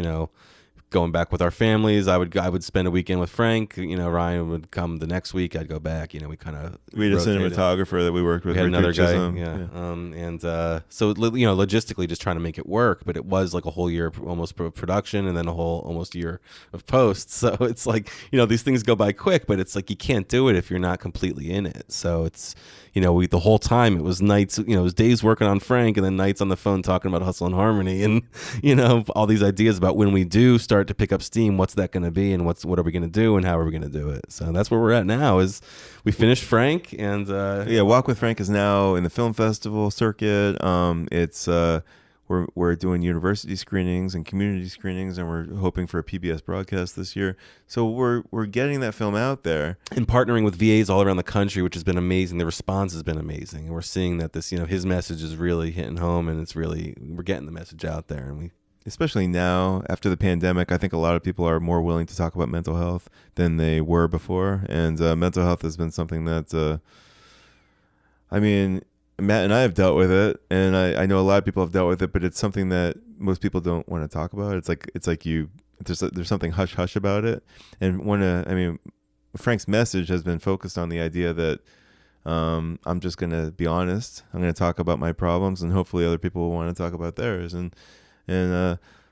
going back with our families. I would spend a weekend with Frank. Ryan would come the next week. I'd go back. We had a cinematographer that we worked with. We had another guy. So logistically, just trying to make it work. But it was like a whole year almost of production, and then a whole almost year of post. So it's like these things go by quick, but it's like you can't do it if you're not completely in it. So it's the whole time it was nights. It was days working on Frank, and then nights on the phone talking about Hustle and Harmony, and all these ideas about when we do start to pick up steam, what's that going to be, and what are we going to do, and how are we going to do it. So that's where we're at now. Is we finished Frank, and Walk with Frank is now in the film festival circuit. It's we're doing university screenings and community screenings, and we're hoping for a PBS broadcast this year. So we're getting that film out there and partnering with VAs all around the country, which has been amazing. The response has been amazing, and we're seeing that this his message is really hitting home, and we're getting the message out there, and especially now after the pandemic, I think a lot of people are more willing to talk about mental health than they were before. And mental health has been something that, I mean, Matt and I have dealt with it, and I know a lot of people have dealt with it, but it's something that most people don't want to talk about. It's like there's something hush hush about it. And Frank's message has been focused on the idea that I'm just going to be honest. I'm going to talk about my problems, and hopefully other people will want to talk about theirs. And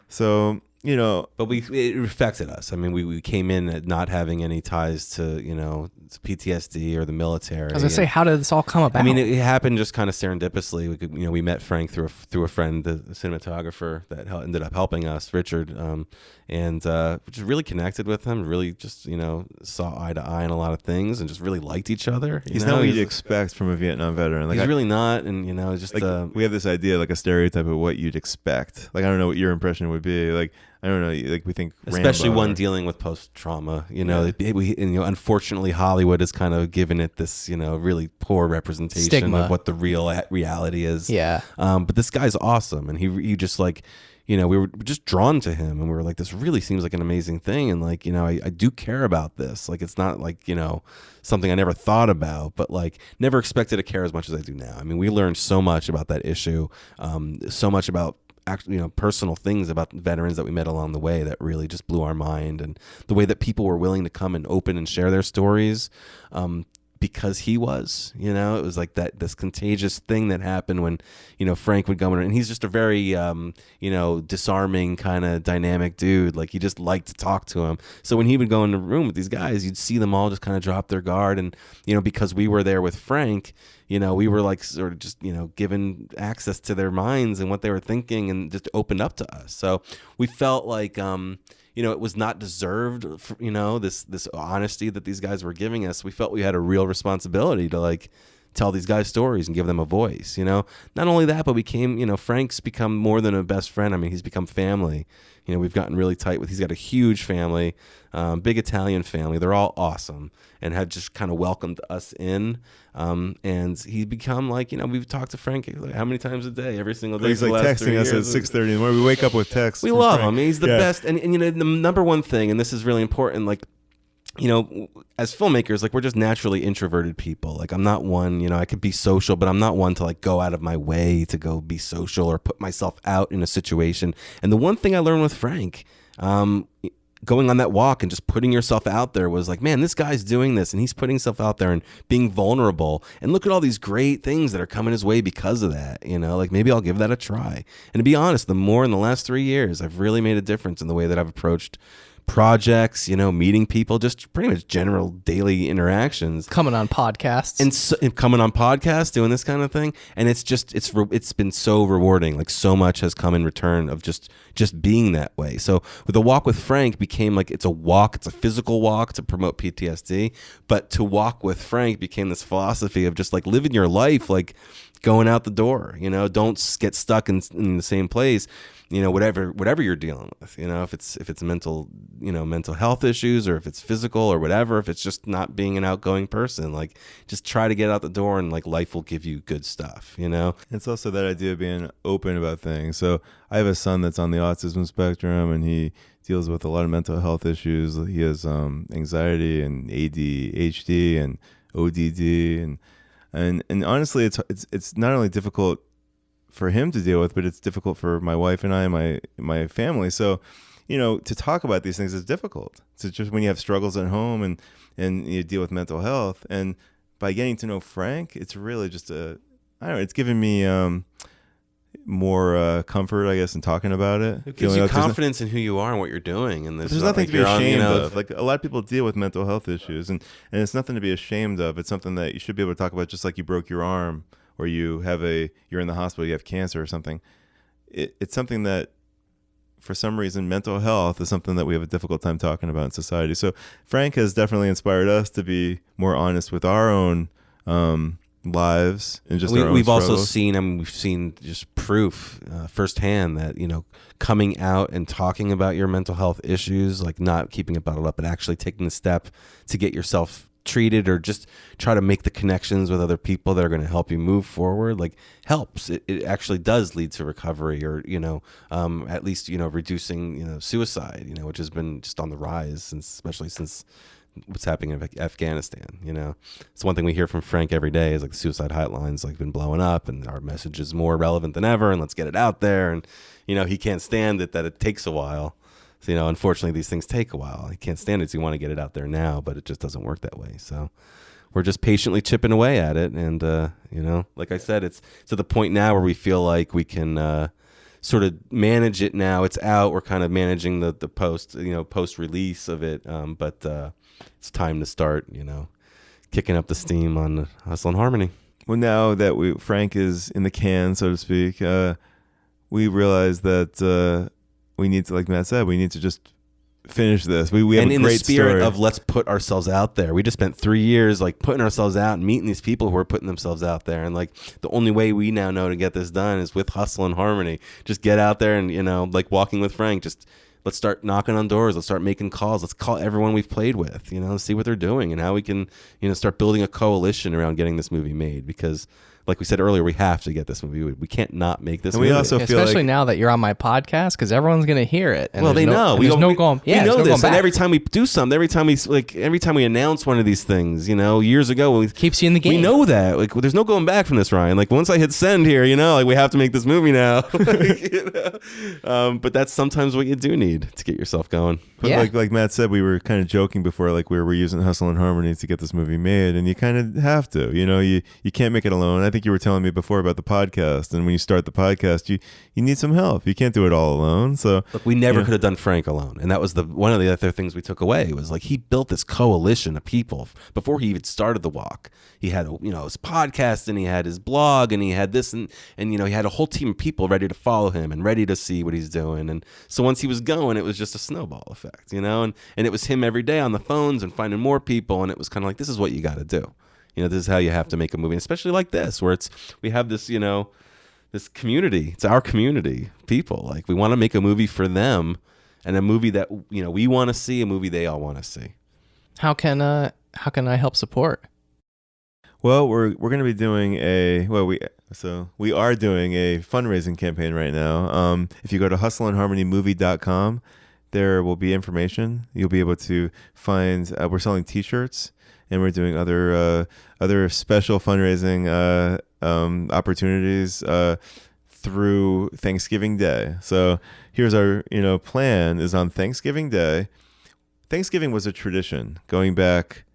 so, you know, but it affected us. I mean, we came in at not having any ties to, you know, PTSD or the military. I was gonna say, how did this all come about? I mean, it happened just kind of serendipitously. We met Frank through a friend, the cinematographer that ended up helping us, Richard, and just really connected with him. Really, just, you know, saw eye to eye on a lot of things, and just really liked each other. He's not what you'd expect from a Vietnam veteran. Like, he's really not, and you know, just like, we have this idea, like a stereotype of what you'd expect. Like, I don't know what your impression would be. Like, I don't know. Like, we think, especially Rambo one dealing with post trauma. You know, unfortunately, Hollywood has kind of given it this, you know, really poor representation stigma of what the reality is. Yeah. But this guy's awesome, and he just, like, you know, we were just drawn to him, and we were like, this really seems like an amazing thing, and like, you know, I do care about this. Like, it's not like, you know, something I never thought about, but like never expected to care as much as I do now. I mean, we learned so much about that issue, so much about actually, you know, personal things about veterans that we met along the way that really just blew our mind, and the way that people were willing to come and open and share their stories, because he was, you know, it was like this contagious thing that happened when, you know, Frank would go in, and he's just a very, you know, disarming kind of dynamic dude. Like, he just liked to talk to him. So when he would go in the room with these guys, you'd see them all just kind of drop their guard. And, you know, because we were there with Frank, you know, we were like sort of just, you know, given access to their minds and what they were thinking, and just opened up to us. So we felt like, you know, it was not deserved, you know, this honesty that these guys were giving us. We felt we had a real responsibility to, like, tell these guys stories and give them a voice, you know. Not only that, but Frank's become more than a best friend. I mean, he's become family. You know, we've gotten really tight he's got a huge family, big Italian family. They're all awesome, and have just kind of welcomed us in. And he's become, like, you know, we've talked to Frank like how many times a day, every single day. He's like texting us at 6:30 in the morning. We wake up with texts. We love him. He's the best. And you know, the number one thing, and this is really important, like, you know, as filmmakers, like, we're just naturally introverted people. Like, I'm not one, you know, I could be social, but I'm not one to, like, go out of my way to go be social or put myself out in a situation. And the one thing I learned with Frank, going on that walk and just putting yourself out there, was like, man, this guy's doing this, and he's putting himself out there and being vulnerable, and look at all these great things that are coming his way because of that. You know, like, maybe I'll give that a try. And to be honest, the more in the last 3 years, I've really made a difference in the way that I've approached projects, you know, meeting people, just pretty much general daily interactions, coming on podcasts and coming on podcasts, doing this kind of thing. And it's been so rewarding. Like, so much has come in return of just being that way. So with the walk with Frank became like, it's a physical walk to promote PTSD, but to walk with Frank became this philosophy of just, like, living your life, like, going out the door, you know, don't get stuck in the same place. You know, whatever you're dealing with, you know, if it's mental health issues, or if it's physical or whatever, if it's just not being an outgoing person, like, just try to get out the door, and, like, life will give you good stuff, you know. It's also that idea of being open about things. So I have a son that's on the autism spectrum, and he deals with a lot of mental health issues. He has anxiety and ADHD and ODD, and honestly, it's not only difficult for him to deal with, but it's difficult for my wife and I, my family. So, you know, to talk about these things is difficult. So just when you have struggles at home and you deal with mental health, and by getting to know Frank, it's really just it's given me more comfort, I guess, in talking about it. It gives you confidence in who you are and what you're doing, and there's nothing to be ashamed of. Like, a lot of people deal with mental health issues, and it's nothing to be ashamed of. It's something that you should be able to talk about, just like you broke your arm, or you're in the hospital, you have cancer or something. It's something that, for some reason, mental health is something that we have a difficult time talking about in society. So Frank has definitely inspired us to be more honest with our own lives, and just our own we've struggles. Also seen, we've seen just proof firsthand that, you know, coming out and talking about your mental health issues, like, not keeping it bottled up, but actually taking the step to get yourself treat it or just try to make the connections with other people that are going to help you move forward, like helps. It actually does lead to recovery, or at least reducing suicide, which has been just on the rise especially since what's happening in Afghanistan. It's one thing we hear from Frank every day is like the suicide hotline's like been blowing up, and our message is more relevant than ever, and let's get it out there. And he can't stand it that it takes a while. So, unfortunately, these things take a while. He can't stand it, so you want to get it out there now, but it just doesn't work that way. So we're just patiently chipping away at it. And, like I said, it's to the point now where we feel like we can sort of manage it now. It's out. We're kind of managing the post-release of it. But it's time to start, kicking up the steam on Hustle and Harmony. Well, now that Frank is in the can, so to speak, we realize that we need to, like Matt said, we need to just finish this. We have and a in great the spirit story. of let's put ourselves out there. We just spent 3 years like putting ourselves out and meeting these people who are putting themselves out there. And like the only way we now know to get this done is with Hustle and Harmony. Just get out there and like walking with Frank, just let's start knocking on doors. Let's start making calls. Let's call everyone we've played with, see what they're doing and how we can, start building a coalition around getting this movie made. Because like we said earlier, we have to get this movie. We can't not make this movie. We also feel especially like, now that you're on my podcast, because everyone's going to hear it. And well, they know. We know this, and every time we do something, every time we announce one of these things, years ago, keeps you in the game. We know that. Like, there's no going back from this, Ryan. Like, once I hit send here, like we have to make this movie now. But that's sometimes what you do need to get yourself going. But like Matt said, we were kind of joking before, like we were using Hustle and Harmony to get this movie made, and you kind of have to. You can't make it alone. I think you were telling me before about the podcast, and when you start the podcast, you need some help. You can't do it all alone. So look, we never could have done Frank alone, and that was one of the other things we took away was like he built this coalition of people before he even started the walk. He had his podcast, and he had his blog, and he had this, and he had a whole team of people ready to follow him and ready to see what he's doing. And so once he was going, it was just a snowball effect, and it was him every day on the phones and finding more people, and it was kind of like, this is what you got to do. This is how you have to make a movie, especially like this, where we have this, this community. It's our community, people. Like we want to make a movie for them, and a movie that we want to see, a movie they all want to see. How can I help support? Well, we're going to be doing we are doing a fundraising campaign right now. If you go to hustleandharmonymovie.com, there will be information. You'll be able to find. We're selling T-shirts, and we're doing other special fundraising opportunities through Thanksgiving Day. So here's our plan is on Thanksgiving Day. Thanksgiving was a tradition going back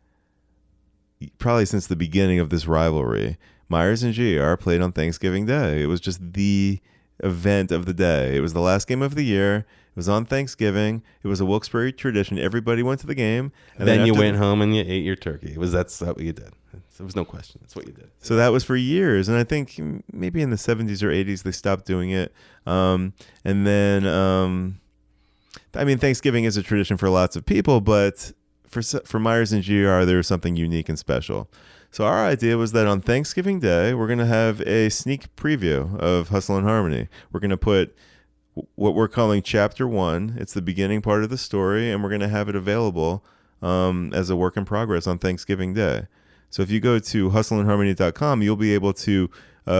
probably since the beginning of this rivalry. Meyers and G.A.R. played on Thanksgiving Day. It was just the event of the day. It was the last game of the year. It was on Thanksgiving. It was a Wilkes-Barre tradition. Everybody went to the game. And then you went home and you ate your turkey. That's what you did. There was no question. That's what you did. So that was for years. And I think maybe in the 70s or 80s, they stopped doing it. And then, Thanksgiving is a tradition for lots of people, but for Meyers and G.A.R., there was something unique and special. So our idea was that on Thanksgiving Day, we're going to have a sneak preview of Hustle and Harmony. We're going to put what we're calling Chapter 1. It's the beginning part of the story, and we're going to have it available as a work in progress on Thanksgiving Day. So if you go to hustleandharmony.com, you'll be able to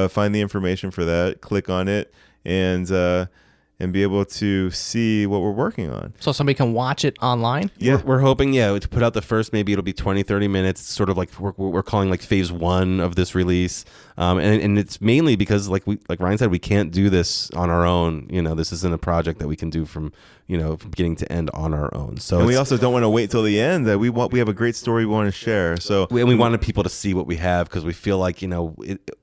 find the information for that, click on it, and be able to see what we're working on. So somebody can watch it online? Yeah. We're hoping, to put out the first, maybe it'll be 20, 30 minutes, sort of like we're calling like phase 1 of this release. And it's mainly because like Ryan said, we can't do this on our own. This isn't a project that we can do from beginning to end on our own. So we also don't want to wait till the end. That we have a great story we want to share. So we wanted people to see what we have, because we feel like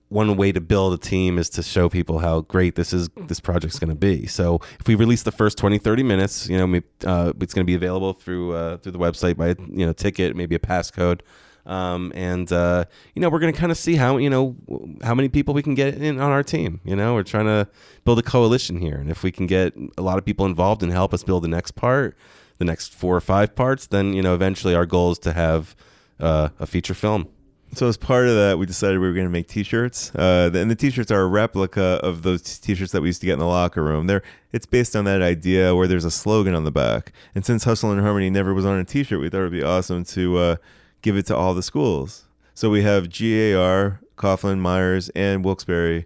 one way to build a team is to show people how great this project's going to be. So if we release the first 20, 30 minutes, it's going to be available through the website by ticket, maybe a passcode. We're going to kind of see how many people we can get in on our team. We're trying to build a coalition here. And if we can get a lot of people involved and help us build the next part, the next 4 or 5 parts, then, eventually our goal is to have a feature film. So as part of that, we decided we were going to make T-shirts. And the T-shirts are a replica of those T-shirts that we used to get in the locker room. It's based on that idea where there's a slogan on the back. And since Hustle and Harmony never was on a T-shirt, we thought it would be awesome to give it to all the schools. So we have G.A.R, Coughlin, Meyers, and Wilkes-Barre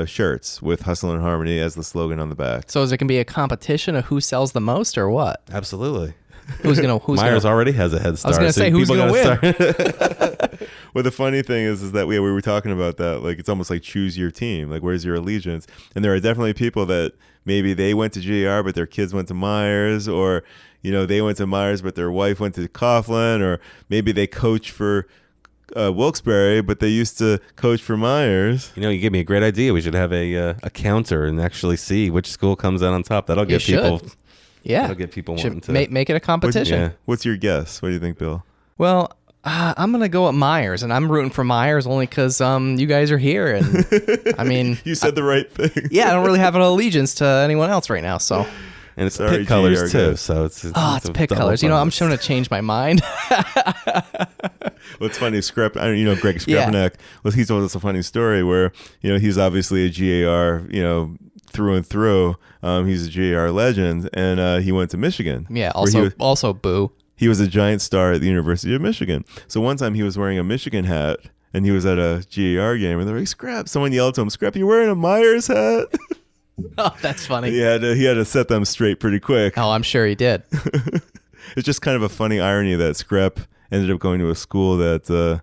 shirts with Hustle and Harmony as the slogan on the back. So is it going to be a competition of who sells the most or what? Absolutely. Who's Myers already has a head start. I was going to say, who's going to win? Well, the funny thing is that we were talking about that. Like, it's almost like choose your team. Like, where's your allegiance? And there are definitely people that maybe they went to G.A.R, but their kids went to Meyers, or, they went to Meyers, but their wife went to Coughlin, or maybe they coach for Wilkes-Barre, but they used to coach for Meyers. You gave me a great idea. We should have a counter and actually see which school comes out on top. That'll get people. Yeah, that'll get people wanting to make it a competition. What's your guess? What do you think, Bill? Well, I'm gonna go with Meyers, and I'm rooting for Meyers only because you guys are here, and I mean, you said the right thing. Yeah, I don't really have an allegiance to anyone else right now, so. And it's Pitt colors too, so it's Pitt colors. I'm just gonna change my mind. What's funny, Greg Skrepenek, he told us a funny story where he's obviously a G.A.R. through and through. He's a G.A.R. legend, and he went to Michigan. Yeah, also boo. He was a giant star at the University of Michigan. So one time he was wearing a Michigan hat, and he was at a G.A.R. game, and they're like, "Scrap!" Someone yelled to him, "Scrap! You're wearing a Meyers hat." Oh, that's funny. He had to set them straight pretty quick. Oh, I'm sure he did. It's just kind of a funny irony that Scrap ended up going to a school that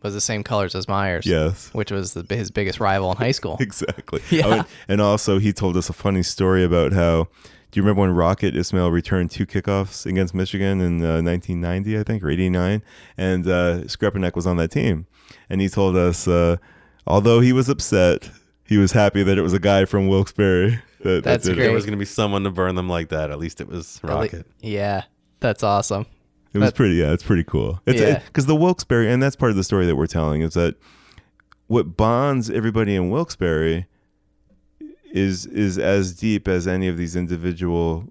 was the same colors as Meyers. Yes. Which was his biggest rival in high school. Exactly. Yeah. And also he told us a funny story about how, do you remember when Rocket Ismail returned 2 kickoffs against Michigan in 1990, I think, or 89? And Skrepenek was on that team. And he told us, although he was upset, he was happy that it was a guy from Wilkes-Barre. That's great. There was going to be someone to burn them like that. At least it was Rocket. Yeah, that's awesome. It was it's pretty cool. Because the Wilkes-Barre, and that's part of the story that we're telling, is that what bonds everybody in Wilkes-Barre is as deep as any of these individual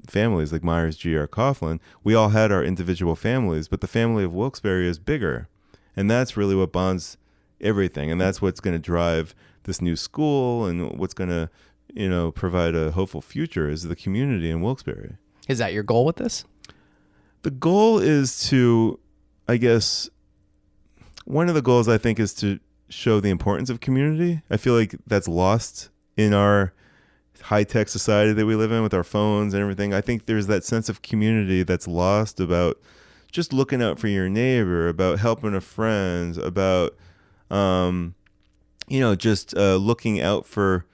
families, like Meyers, G.A.R, Coughlin. We all had our individual families, but the family of Wilkes-Barre is bigger. And that's really what bonds everything. And that's what's going to drive this new school, and what's going to provide a hopeful future is the community in Wilkes-Barre. Is that your goal with this? The goal is to, I guess, one of the goals I think is to show the importance of community. I feel like that's lost in our high-tech society that we live in with our phones and everything. I think there's that sense of community that's lost about just looking out for your neighbor, about helping a friend, about just looking out for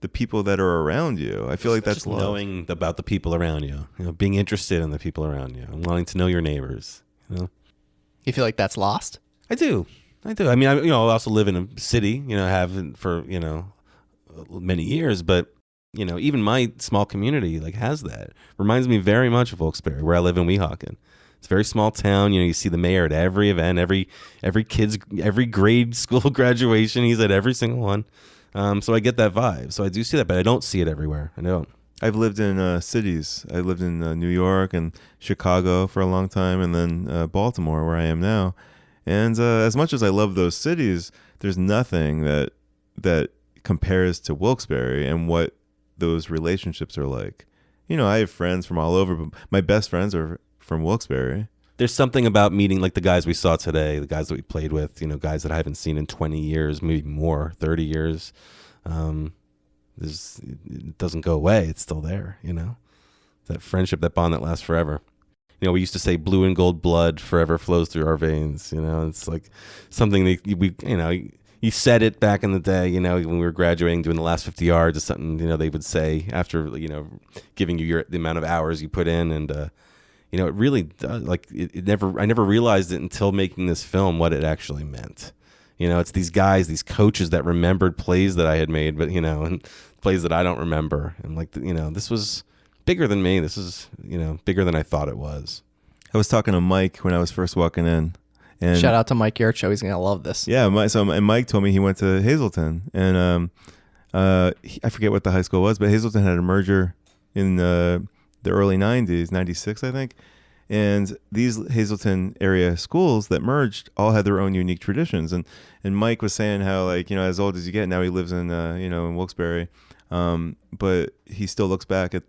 the people that are around you. I feel like that's just knowing about the people around you, being interested in the people around you and wanting to know your neighbors. You feel like that's lost? I do. I mean, I also live in a city, have for, many years, but, even my small community has that. Reminds me very much of Wilkes-Barre, where I live in Weehawken. It's a very small town. You see the mayor at every event, every grade school graduation. He's at every single one. So I get that vibe. So I do see that, but I don't see it everywhere. I don't. I've lived in cities. I lived in New York and Chicago for a long time, and then Baltimore, where I am now. And as much as I love those cities, there's nothing that compares to Wilkes-Barre and what those relationships are like. I have friends from all over, but my best friends are from Wilkes-Barre. There's something about meeting the guys we saw today, the guys that we played with, guys that I haven't seen in 20 years, maybe more, 30 years. It doesn't go away. It's still there, that friendship, that bond that lasts forever. We used to say blue and gold blood forever flows through our veins. It's like something that you said it back in the day, when we were graduating, doing the last 50 yards, it's something, they would say after, giving you the amount of hours you put in. And, it really does, I never realized it until making this film, what it actually meant. It's these guys, these coaches that remembered plays that I had made, but, and plays that I don't remember. And this was bigger than me. This is, bigger than I thought it was. I was talking to Mike when I was first walking in. And shout out to Mike Yercho. He's going to love this. Yeah. Mike told me he went to Hazleton, and I forget what the high school was, but Hazleton had a merger in the early 90s, 96, I think. And these Hazleton area schools that merged all had their own unique traditions. And Mike was saying how, as old as you get, now he lives in, in Wilkes-Barre. But he still looks back at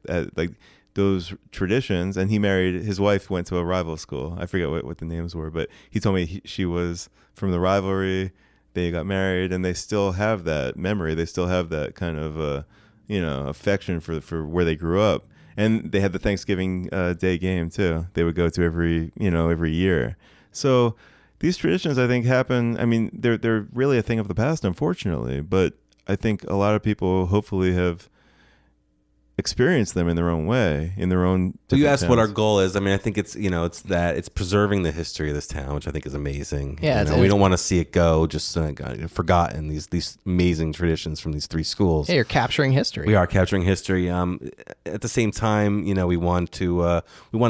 those traditions. And his wife went to a rival school. I forget what the names were, but he told me she was from the rivalry. They got married, and they still have that memory. They still have that kind of affection for where they grew up. And they had the Thanksgiving Day game too. They would go to every year. So these traditions, I think, happen. I mean, they're really a thing of the past, unfortunately. But I think a lot of people hopefully have experience them in their own way, in their own. So you asked towns. what our goal is. I mean, I think it's it's preserving the history of this town, which I think is amazing. Yeah, we don't want to see it go just forgotten. These amazing traditions from these three schools. Yeah, you're capturing history. We are capturing history. At the same time, we want to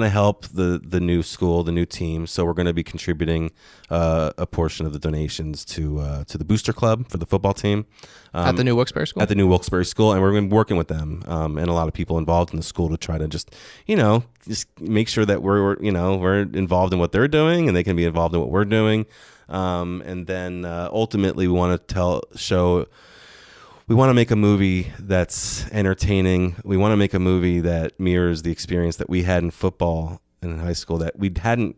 help the new school, the new team. So we're going to be contributing a portion of the donations to the booster club for the football team. At the new Wilkes-Barre school? At the new Wilkes-Barre school, and we're going to be working with them and a lot of people involved in the school to try to just make sure that we're involved in what they're doing and they can be involved in what we're doing. And then ultimately we want to we want to make a movie that's entertaining. We want to make a movie that mirrors the experience that we had in football and in high school that we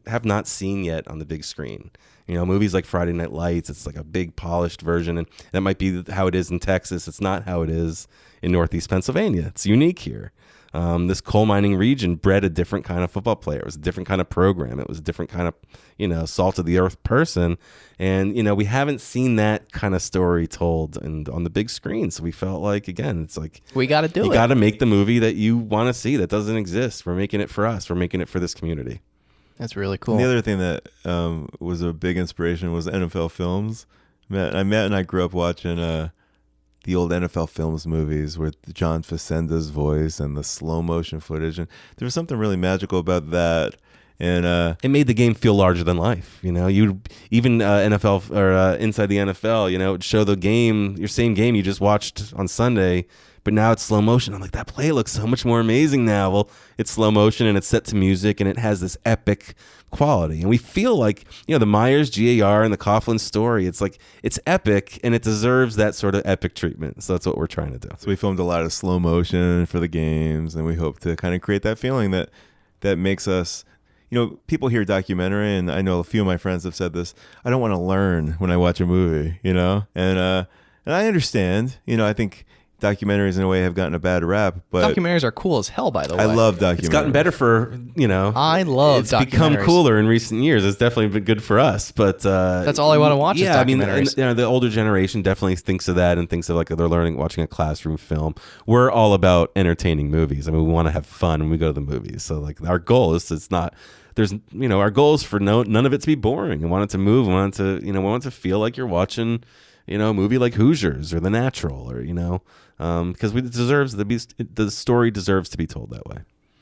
have not seen yet on the big screen. Movies like Friday Night Lights, it's like a big polished version, and that might be how it is in Texas. It's not how it is in Northeast Pennsylvania. It's unique here. This coal mining region bred a different kind of football player. It was a different kind of program. It was a different kind of, salt of the earth person. And, we haven't seen that kind of story told on the big screen. So we felt like, again, it's like, we got to do it. You got to make the movie that you want to see that doesn't exist. We're making it for us. We're making it for this community. That's really cool. And the other thing that was a big inspiration was NFL films. Matt and I grew up watching the old NFL films movies with John Facenda's voice and the slow motion footage, and there was something really magical about that. And it made the game feel larger than life. You even NFL or Inside the NFL, it would show the game, your same game you just watched on Sunday, but now it's slow motion. I'm like, that play looks so much more amazing now. Well, it's slow motion and it's set to music and it has this epic quality. And we feel like, the Meyers, G.A.R. and the Coughlin story, it's like, it's epic and it deserves that sort of epic treatment. So that's what we're trying to do. So we filmed a lot of slow motion for the games, and we hope to kind of create that feeling that makes us, people hear documentary, and I know a few of my friends have said this, I don't want to learn when I watch a movie, and I understand, I think documentaries in a way have gotten a bad rap, but documentaries are cool as hell, by the way. I love documentaries. It's gotten better for, I love it's become cooler in recent years. It's definitely been good for us, but that's all I want to watch is documentaries. I mean, the older generation definitely thinks of that and thinks of like they're watching a classroom film. We're all about entertaining movies. I mean, we want to have fun when we go to the movies. So like our goal is our goal is for none of it to be boring. We want it to move. We want it to feel like you're watching, a movie like Hoosiers or The Natural, or because the story deserves to be told that way.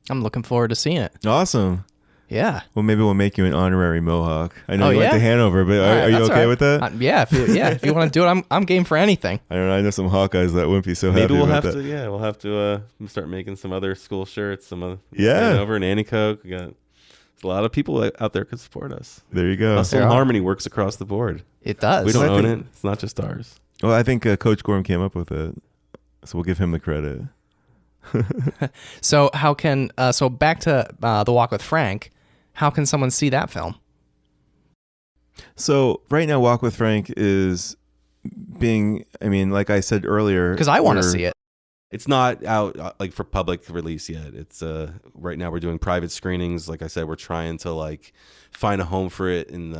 I'm looking forward to seeing it. Awesome. Yeah. Well, maybe we'll make you an honorary Mohawk. I know you went to Hanover, but are you okay with that? Yeah. If you want to do it, I'm game for anything. I don't know. I know some Hawkeyes that wouldn't be so happy. Maybe we'll about have that. to. Yeah, we'll have to start making some other school shirts. Hanover and Anticoke. We got a lot of people out there could support us. There you go. Hustle and Harmony works across the board. It does. We don't own it. It's not just ours. Well, I think Coach Gorham came up with it, so we'll give him the credit. So how can back to The Walk with Frank? How can someone see that film? So right now, Walk with Frank is being, like I said earlier, because I want to see it. It's not out like for public release yet. It's right now we're doing private screenings. Like I said, we're trying to find a home for it in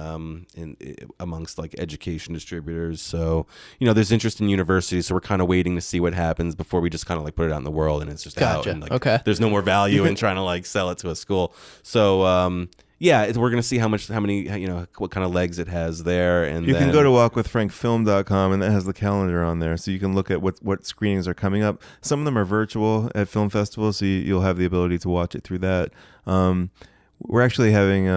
amongst education distributors. So there's interest in universities. So we're kind of waiting to see what happens before we just kind of put it out in the world and it's just out. And okay. There's no more value in trying to sell it to a school. So we're gonna see how many what kind of legs it has there, and you can go to walkwithfrankfilm.com, and that has the calendar on there, so you can look at what screenings are coming up. Some of them are virtual at film festivals, so you'll have the ability to watch it through that. We're actually having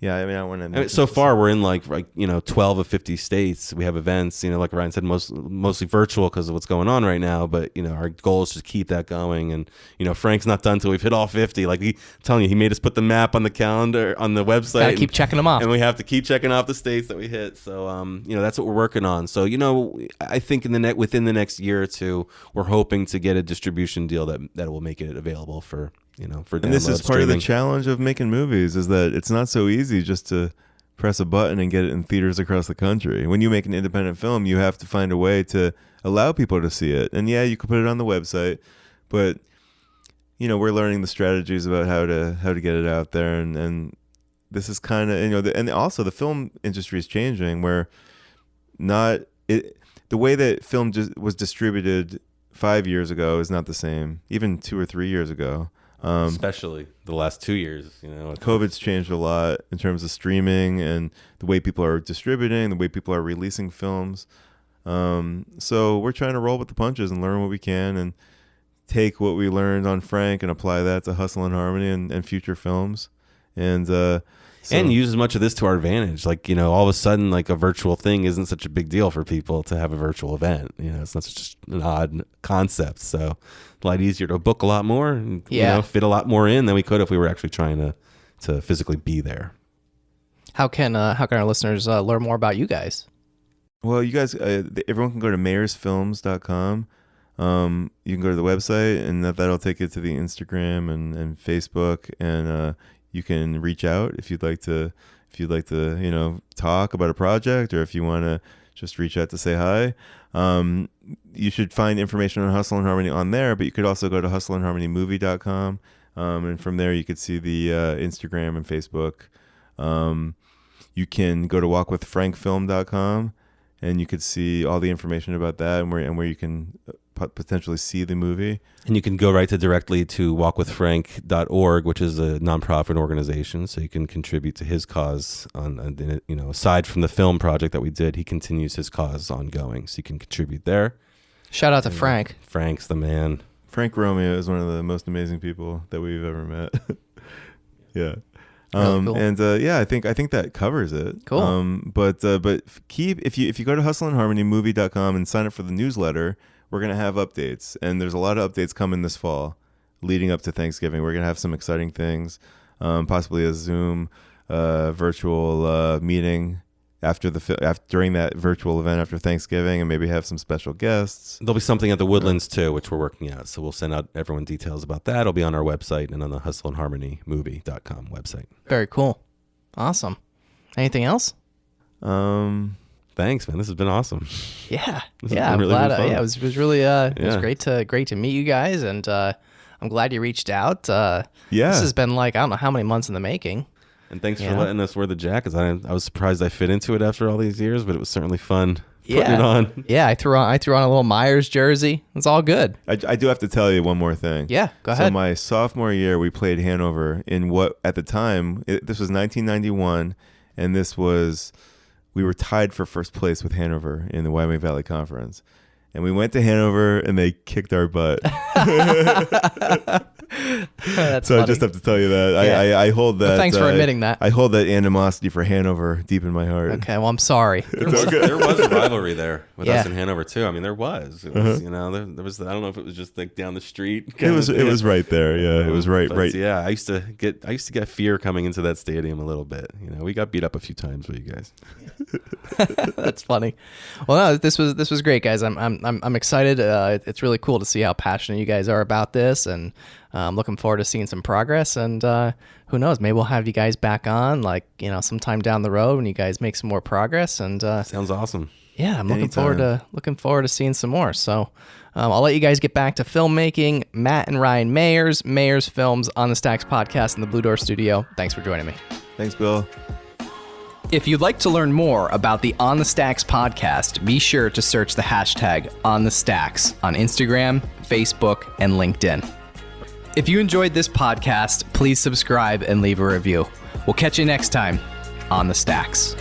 I don't want to. So far, we're in 12 of 50 states. We have events, like Ryan said, mostly virtual because of what's going on right now. But our goal is to keep that going. And Frank's not done till we've hit all 50. I'm telling you, he made us put the map on the calendar on the website. Gotta keep checking them off, and we have to keep checking off the states that we hit. So that's what we're working on. So I think within the next year or two, we're hoping to get a distribution deal that will make it available for for download, And this is part of the streaming. challenge of making movies, is that it's not so easy just to press a button and get it in theaters across the country. When you make an independent film, you have to find a way to allow people to see it. And yeah, you can put it on the website, but we're learning the strategies about how to get it out there. And this is kind of, and also the film industry is changing, where the way that film was distributed 5 years ago is not the same, even 2 or 3 years ago. Especially the last 2 years, COVID's changed a lot in terms of streaming and the way people are distributing, the way people are releasing films. So we're trying to roll with the punches and learn what we can and take what we learned on Frank and apply that to Hustle and Harmony and future films. And use as much of this to our advantage. All of a sudden, a virtual thing isn't such a big deal for people to have a virtual event. It's not such an odd concept. So a lot easier to book a lot more and fit a lot more in than we could if we were actually trying to physically be there. How can our listeners learn more about you guys? Well, you guys, everyone can go to meyersfilms.com. You can go to the website, and that'll take you to the Instagram and Facebook, and you can reach out if you'd like to talk about a project, or if you want to just reach out to say hi. You should find information on Hustle and Harmony on there, but you could also go to hustleandharmonymovie.com, and from there you could see the Instagram and Facebook. You can go to walkwithfrankfilm.com, and you could see all the information about that and where you can potentially see the movie. And you can go directly to walkwithfrank.org, which is a nonprofit organization, so you can contribute to his cause. Aside from the film project that we did, he continues his cause ongoing, so you can contribute there. Shout out to Frank. Frank's the man. Frank Romeo is one of the most amazing people that we've ever met. Yeah. Really cool. And I think that covers it. Cool. But if you go to hustleandharmonymovie.com and sign up for the newsletter, we're going to have updates, and there's a lot of updates coming this fall leading up to Thanksgiving. We're going to have some exciting things, possibly a Zoom virtual meeting during that virtual event after Thanksgiving, and maybe have some special guests. There'll be something at the Woodlands too, which we're working out. So we'll send out everyone details about that. It'll be on our website and on the hustleandharmonymovie.com website. Very cool. Awesome. Anything else? Thanks, man. This has been awesome. Yeah. This Yeah. has I'm been really glad. fun. It was really it was great to meet you guys, and I'm glad you reached out. This has been I don't know how many months in the making. And thanks for letting us wear the jackets. I was surprised I fit into it after all these years, but it was certainly fun putting it on. Yeah, I threw on a little Meyers jersey. It's all good. I do have to tell you one more thing. Yeah, go ahead. So my sophomore year, we played Hanover in what at the time this was 1991, and we were tied for first place with Hanover in the Wyoming Valley Conference. And we went to Hanover, and they kicked our butt. That's so funny. I just have to tell you that. Yeah. I hold that. Well, thanks for admitting that. I hold that animosity for Hanover deep in my heart. Okay, well, I'm sorry. There was a rivalry there with us in Hanover too. I mean, there was. It was there was. I don't know if it was just down the street. It was right there. Yeah, it was right. Yeah, I used to get fear coming into that stadium a little bit. We got beat up a few times with you guys. That's funny. Well, no, this was great, guys. I'm excited. It's really cool to see how passionate you guys are about this, and I'm looking forward to seeing some progress. And who knows, maybe we'll have you guys back on, sometime down the road when you guys make some more progress. And sounds awesome. Yeah, I'm looking forward to seeing some more. So I'll let you guys get back to filmmaking. Matt and Ryan Meyers, Meyers Films on the Stacks podcast in the Blue Door Studio. Thanks for joining me. Thanks, Bill. If you'd like to learn more about the On the Stacks podcast, be sure to search the hashtag On the Stacks on Instagram, Facebook, and LinkedIn. If you enjoyed this podcast, please subscribe and leave a review. We'll catch you next time on the Stacks.